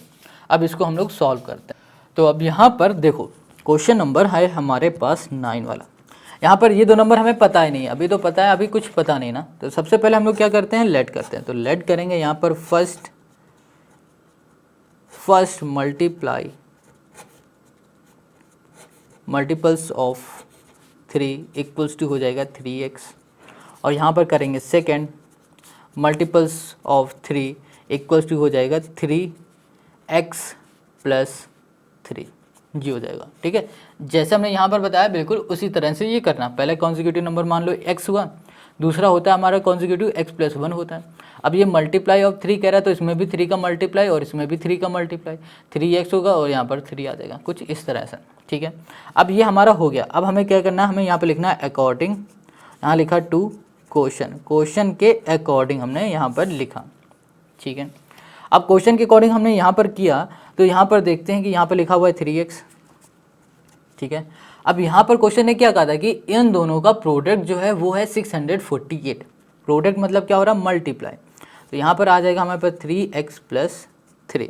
अब इसको हम लोग सॉल्व करते हैं। तो अब यहाँ पर देखो क्वेश्चन नंबर है हमारे पास 9 वाला। यहाँ पर ये दो नंबर हमें पता ही नहीं, अभी तो पता है, अभी कुछ पता नहीं ना। तो सबसे पहले हम लोग क्या करते हैं, लेट करते हैं। तो लेट करेंगे यहाँ पर first multiply multiples of 3 equals to हो जाएगा 3x, और यहाँ पर करेंगे second multiples of 3 equals to हो जाएगा 3x+3, जी हो जाएगा। ठीक है, जैसे हमने यहाँ पर बताया बिल्कुल उसी तरह से ये करना। पहले कॉन्जिक्यूटिव नंबर मान लो x हुआ, दूसरा होता है हमारा कॉन्जिक्यूटिव x+1 होता है। अब ये मल्टीप्लाई ऑफ 3 कह रहा है, तो इसमें भी 3 का मल्टीप्लाई और इसमें भी 3 का मल्टीप्लाई, 3x होगा और यहाँ पर 3 आ जाएगा, कुछ इस तरह से। ठीक है, अब ये हमारा हो गया। अब हमें क्या करना है, हमें यहाँ पर लिखना है अकॉर्डिंग, यहाँ लिखा टू क्वेश्चन के अकॉर्डिंग हमने यहाँ पर लिखा। ठीक है, अब क्वेश्चन के अकॉर्डिंग हमने यहाँ पर किया, तो यहाँ पर देखते हैं कि यहाँ पर लिखा हुआ है 3x। ठीक है, अब यहाँ पर क्वेश्चन ने क्या कहा था कि इन दोनों का प्रोडक्ट जो है वो है 648। प्रोडक्ट मतलब क्या हो रहा है, मल्टीप्लाई। तो यहाँ पर आ जाएगा हमारे पास 3x+3,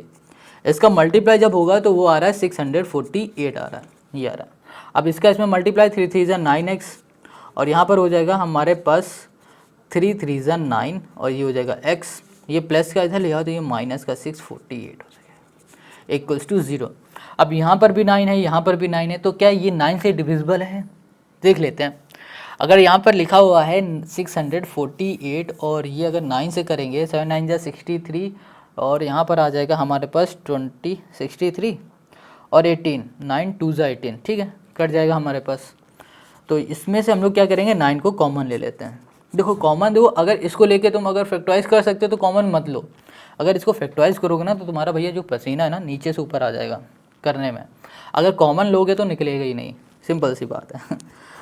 इसका मल्टीप्लाई जब होगा तो वो आ रहा है 648 आ रहा है, ये आ रहा है। अब इसका इसमें मल्टीप्लाई 3 3 = 9x, और यहाँ पर हो जाएगा हमारे पास 3 3 = 9, और ये हो जाएगा x, ये प्लस का इधर लिया तो ये माइनस का 648 हो जाएगा इक्वल्स टू 0। अब यहाँ पर भी 9 है, यहाँ पर भी 9 है, तो क्या ये 9 से डिविजिबल है, देख लेते हैं। अगर यहाँ पर लिखा हुआ है 648 और ये अगर 9 से करेंगे, 7 9 = 63, और यहाँ पर आ जाएगा हमारे पास 63 और 18, 9 2 = 18। ठीक है, कट जाएगा हमारे पास। तो इसमें से हम लोग क्या करेंगे, 9 को कॉमन ले लेते हैं। देखो कॉमन दो, अगर इसको लेके तुम अगर फैक्टराइज कर सकते हो तो कॉमन मत लो। अगर इसको फैक्टराइज करोगे ना तो तुम्हारा भैया जो पसीना है ना नीचे से ऊपर आ जाएगा करने में। अगर कॉमन लोगे तो निकलेगा ही नहीं, सिंपल सी बात है।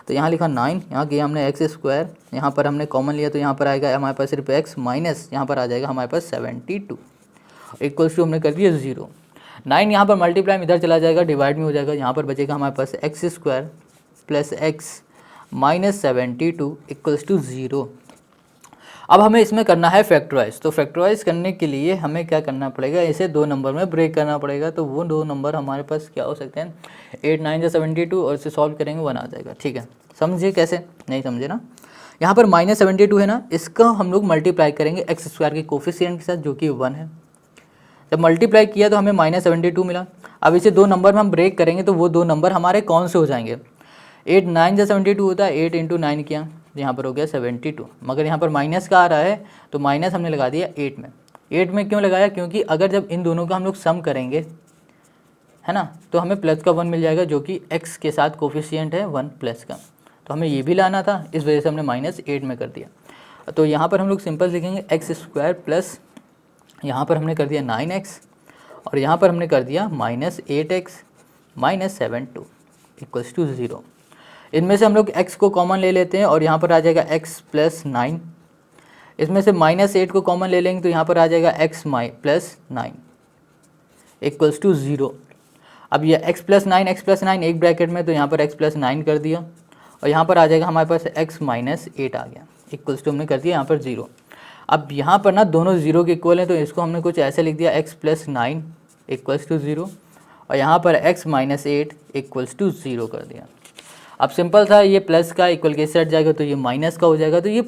तो यहाँ लिखा 9, यहाँ किया हमने x², यहाँ पर हमने कॉमन लिया तो यहाँ पर आएगा हमारे पास सिर्फ x माइनस यहाँ पर आ जाएगा हमारे पास 72 इक्वल्स टू हमने कर दिया 0। 9 यहाँ पर मल्टीप्लाई में इधर चला जाएगा, डिवाइड में हो जाएगा, यहाँ पर बचेगा हमारे पास x² + x - 72 इक्वल्स टू 0। अब हमें इसमें करना है फैक्टराइज। तो फैक्टराइज करने के लिए हमें क्या करना पड़ेगा, इसे 2 नंबर में ब्रेक करना पड़ेगा। तो वो 2 नंबर हमारे पास क्या हो सकते हैं, 8 9 = 72, और इसे सॉल्व करेंगे 1 आ जाएगा। ठीक है, समझिए कैसे, नहीं समझे ना। यहाँ पर -72 है ना, इसका हम लोग मल्टीप्लाई करेंगे x² के कोफिशिएंट के साथ जो कि 1 है। जब मल्टीप्लाई किया तो हमें -72 मिला। अब इसे 2 नंबर में हम ब्रेक करेंगे तो वो 2 नंबर हमारे कौन से हो जाएंगे, 8 9 = 72 होता है, 8 × 9 किया यहाँ पर हो गया 72, मगर यहाँ पर माइनस का आ रहा है तो माइनस हमने लगा दिया 8 में। 8 में क्यों लगाया, क्योंकि अगर जब इन दोनों का हम लोग सम करेंगे है ना, तो हमें प्लस का 1 मिल जाएगा जो कि x के साथ कोफिशिएंट है 1 प्लस का। तो हमें ये भी लाना था, इस वजह से हमने -8 में कर दिया। तो यहाँ पर हम लोग सिंपल लिखेंगे x² प्लस यहाँ पर हमने कर दिया 9x, और यहाँ पर हमने कर दिया -8x - 72 इक्वल्स टू 0। इनमें से हम लोग x को कॉमन ले लेते हैं और यहाँ पर आ जाएगा x + 9। इसमें से -8 को कॉमन ले लेंगे तो यहाँ पर आ जाएगा x + 9 इक्वल्स टू 0। अब ये x + 9 एक ब्रैकेट में, तो यहाँ पर x + 9 कर दिया, और यहाँ पर आ जाएगा हमारे पास x - 8 आ गया इक्वल्स टू हमने कर दिया यहाँ पर 0। अब यहाँ पर ना दोनों 0 के इक्वल हैं, तो इसको हमने कुछ ऐसे लिख दिया x + 9 इक्वल्स टू 0, और यहाँ पर x - 8 इक्वल्स टू 0 कर दिया। अब सिंपल था, ये प्लस का इक्वल के सेट जाएगा तो ये माइनस का हो जाएगा, तो ये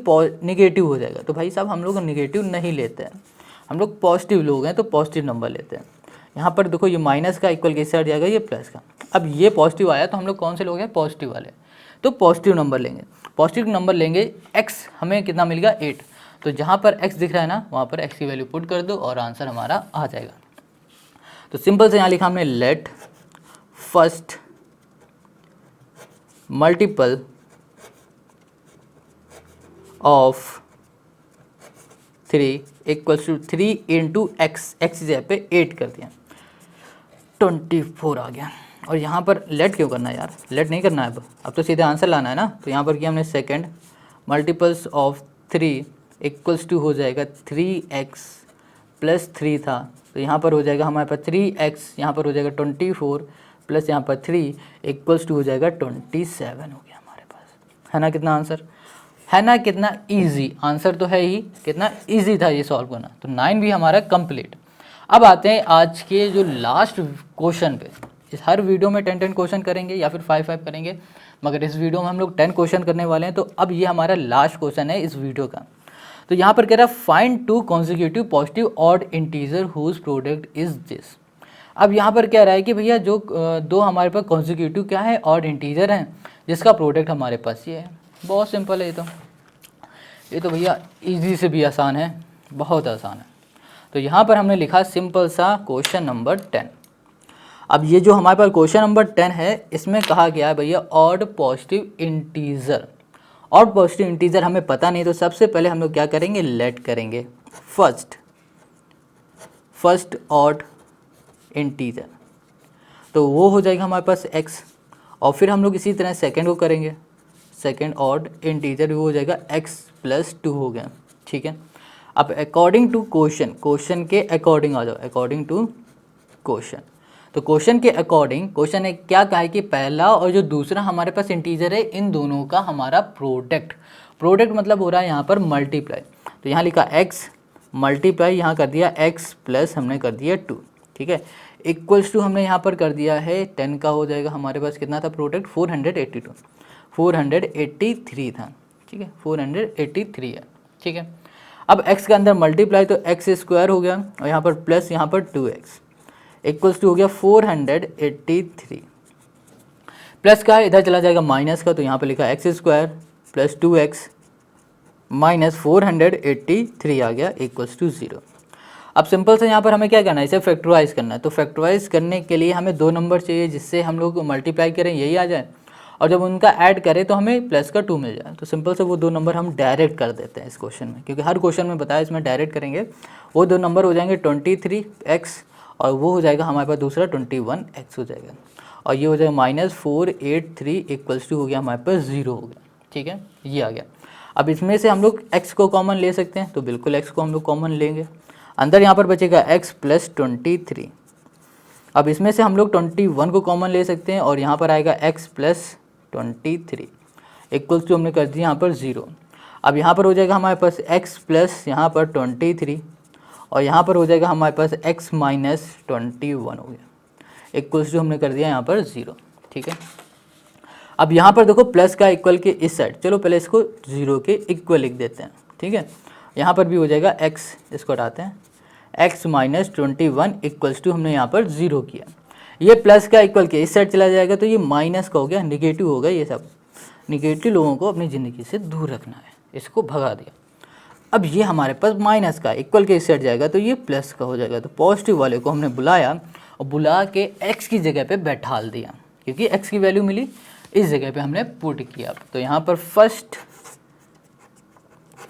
नेगेटिव हो जाएगा। तो भाई साहब हम लोग नेगेटिव नहीं लेते हैं, हम लोग पॉजिटिव लोग हैं तो पॉजिटिव नंबर लेते हैं। यहाँ पर देखो ये माइनस का इक्वल कैसे हट जाएगा, ये प्लस का। अब ये पॉजिटिव आया तो हम लोग कौन से लोग हैं, पॉजिटिव वाले, तो पॉजिटिव नंबर लेंगे। पॉजिटिव नंबर लेंगे, एक्स हमें कितना मिल गया 8, तो जहाँ पर एक्स दिख रहा है ना वहाँ पर एक्स की वैल्यू पुट कर दो और आंसर हमारा आ जाएगा। तो सिंपल से यहाँ लिखा हमने let first multiple of 3 equals to 3 into x, x की जगह पे 8 कर दिया, 24 आ गया। और यहाँ पर लेट क्यों करना है यार, लेट नहीं करना है, अब तो सीधे आंसर लाना है ना। तो यहाँ पर किया हमने second multiples of 3 equals to हो जाएगा 3x प्लस 3 था, तो यहाँ पर हो जाएगा हमारे पास 3x, यहाँ पर हो जाएगा 24 प्लस यहाँ पर 3 इक्वल्स टू हो जाएगा 27 हो गया हमारे पास, है ना। कितना आंसर है ना, कितना इजी आंसर तो है ही, कितना इजी था ये सॉल्व करना। तो 9 भी हमारा कंप्लीट। अब आते हैं आज के जो लास्ट क्वेश्चन पे। इस हर वीडियो में 10 क्वेश्चन करेंगे या फिर 5 करेंगे, मगर इस वीडियो में हम लोग 10 क्वेश्चन करने वाले हैं। तो अब ये हमारा लास्ट क्वेश्चन है इस वीडियो का। तो यहाँ पर कह रहा है find 2 consecutive positive odd integer whose product is this. अब यहाँ पर कह रहा है कि भैया जो दो हमारे पास कॉन्जिक्यूटिव क्या है, ऑड इंटीजर हैं, जिसका प्रोडक्ट हमारे पास ये है। बहुत सिंपल है ये तो भैया इजी से भी आसान है, बहुत आसान है। तो यहाँ पर हमने लिखा सिंपल सा क्वेश्चन नंबर 10। अब ये जो हमारे पास क्वेश्चन नंबर 10 है, इसमें कहा गया है भैया odd positive integer. Odd positive integer हमें पता नहीं, तो सबसे पहले हम लोग क्या करेंगे, लेट करेंगे फर्स्ट ऑड इंटीजर, तो वो हो जाएगा हमारे पास x। और फिर हम लोग इसी तरह सेकंड को करेंगे, सेकंड ऑड इंटीजर वो हो जाएगा x प्लस 2 हो गया, ठीक है। अब अकॉर्डिंग टू क्वेश्चन के अकॉर्डिंग आ जाओ, अकॉर्डिंग टू क्वेश्चन। तो क्वेश्चन के अकॉर्डिंग क्वेश्चन ने क्या कहा है कि पहला और जो दूसरा हमारे पास इंटीजर है, इन दोनों का हमारा प्रोडक्ट मतलब हो रहा है यहाँ पर मल्टीप्लाई। तो यहाँ लिखा x मल्टीप्लाई, यहाँ कर दिया x प्लस हमने कर दिया 2, ठीक है, इक्वल्स टू हमने यहाँ पर कर दिया है 10 का हो जाएगा हमारे पास कितना था प्रोडक्ट, 483 था, ठीक है, 483 है, ठीक है। अब x के अंदर मल्टीप्लाई तो x स्क्वायर हो गया और यहाँ पर प्लस यहाँ पर 2x इक्वल्स टू हो गया 483। प्लस का इधर चला जाएगा माइनस का, तो यहाँ पर लिखा x square plus 2x minus 483 आ गया इक्वल्स टू 0। अब सिंपल से यहाँ पर हमें क्या करना है, इसे फैक्टराइज करना है। तो फैक्टराइज करने के लिए हमें 2 नंबर चाहिए जिससे हम लोग मल्टीप्लाई करें यही आ जाए, और जब उनका ऐड करें तो हमें प्लस का 2 मिल जाए। तो सिंपल से वो 2 नंबर हम डायरेक्ट कर देते हैं इस क्वेश्चन में, क्योंकि हर क्वेश्चन में बताया इसमें डायरेक्ट करेंगे। वो 2 नंबर हो जाएंगे 23x और वो हो जाएगा हमारे पास दूसरा 21x हो जाएगा, और ये हो जाएगा माइनस 483 इक्वल्स टू हो गया हमारे पास 0 हो गया, ठीक है, ये आ गया। अब इसमें से हम लोग x को कॉमन ले सकते हैं, तो बिल्कुल x को हम लोग कॉमन लेंगे। अंदर यहाँ पर बचेगा x प्लस 23। अब इसमें से हम लोग 21 को कॉमन ले सकते हैं और यहाँ पर आएगा x प्लस 23 इक्वल्स टू हमने कर दिया यहाँ पर 0। अब यहाँ पर हो जाएगा हमारे पास x प्लस यहाँ पर 23 और यहाँ पर हो जाएगा हमारे पास x माइनस 21 हो गया इक्वल्स टू हमने कर दिया यहाँ पर 0, ठीक है। अब यहाँ पर देखो प्लस का इक्वल के इस साइड, चलो पहले इसको 0 के इक्वल लिख देते हैं, ठीक है। यहाँ पर भी हो जाएगा x, इसको हटाते हैं, x माइनस 21 इक्वल्स टू हमने यहाँ पर 0 किया। ये प्लस का इक्वल के इस साइड चला जाएगा तो ये माइनस का हो गया, निगेटिव होगा। ये सब निगेटिव लोगों को अपनी ज़िंदगी से दूर रखना है, इसको भगा दिया। अब ये हमारे पास माइनस का इक्वल के इस साइड जाएगा तो ये प्लस का हो जाएगा। तो पॉजिटिव वाले को हमने बुलाया और बुला के x की जगह पे बैठाल दिया, क्योंकि x की वैल्यू मिली, इस जगह पे हमने पुट किया। तो यहाँ पर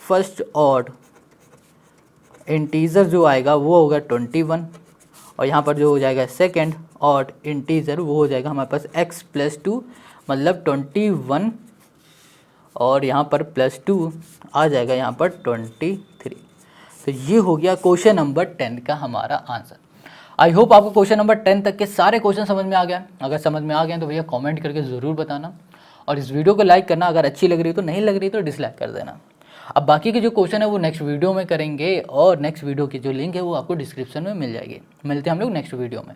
फर्स्ट ऑड इंटीजर जो आएगा वो होगा 21 और यहाँ पर जो हो जाएगा सेकंड ऑड इंटीजर वो हो जाएगा हमारे पास x प्लस 2 मतलब 21 और यहाँ पर प्लस 2 आ जाएगा यहाँ पर 23। तो ये हो गया क्वेश्चन नंबर 10 का हमारा आंसर। आई होप आपको क्वेश्चन नंबर 10 तक के सारे क्वेश्चन समझ में आ गया। अगर समझ में आ गए तो भैया कमेंट करके ज़रूर बताना और इस वीडियो को लाइक करना। अगर अच्छी लग रही है तो, नहीं लग रही तो डिसलाइक कर देना। अब बाकी के जो क्वेश्चन है वो नेक्स्ट वीडियो में करेंगे और नेक्स्ट वीडियो की जो लिंक है वो आपको डिस्क्रिप्शन में मिल जाएगी। मिलते हैं हम लोग नेक्स्ट वीडियो में।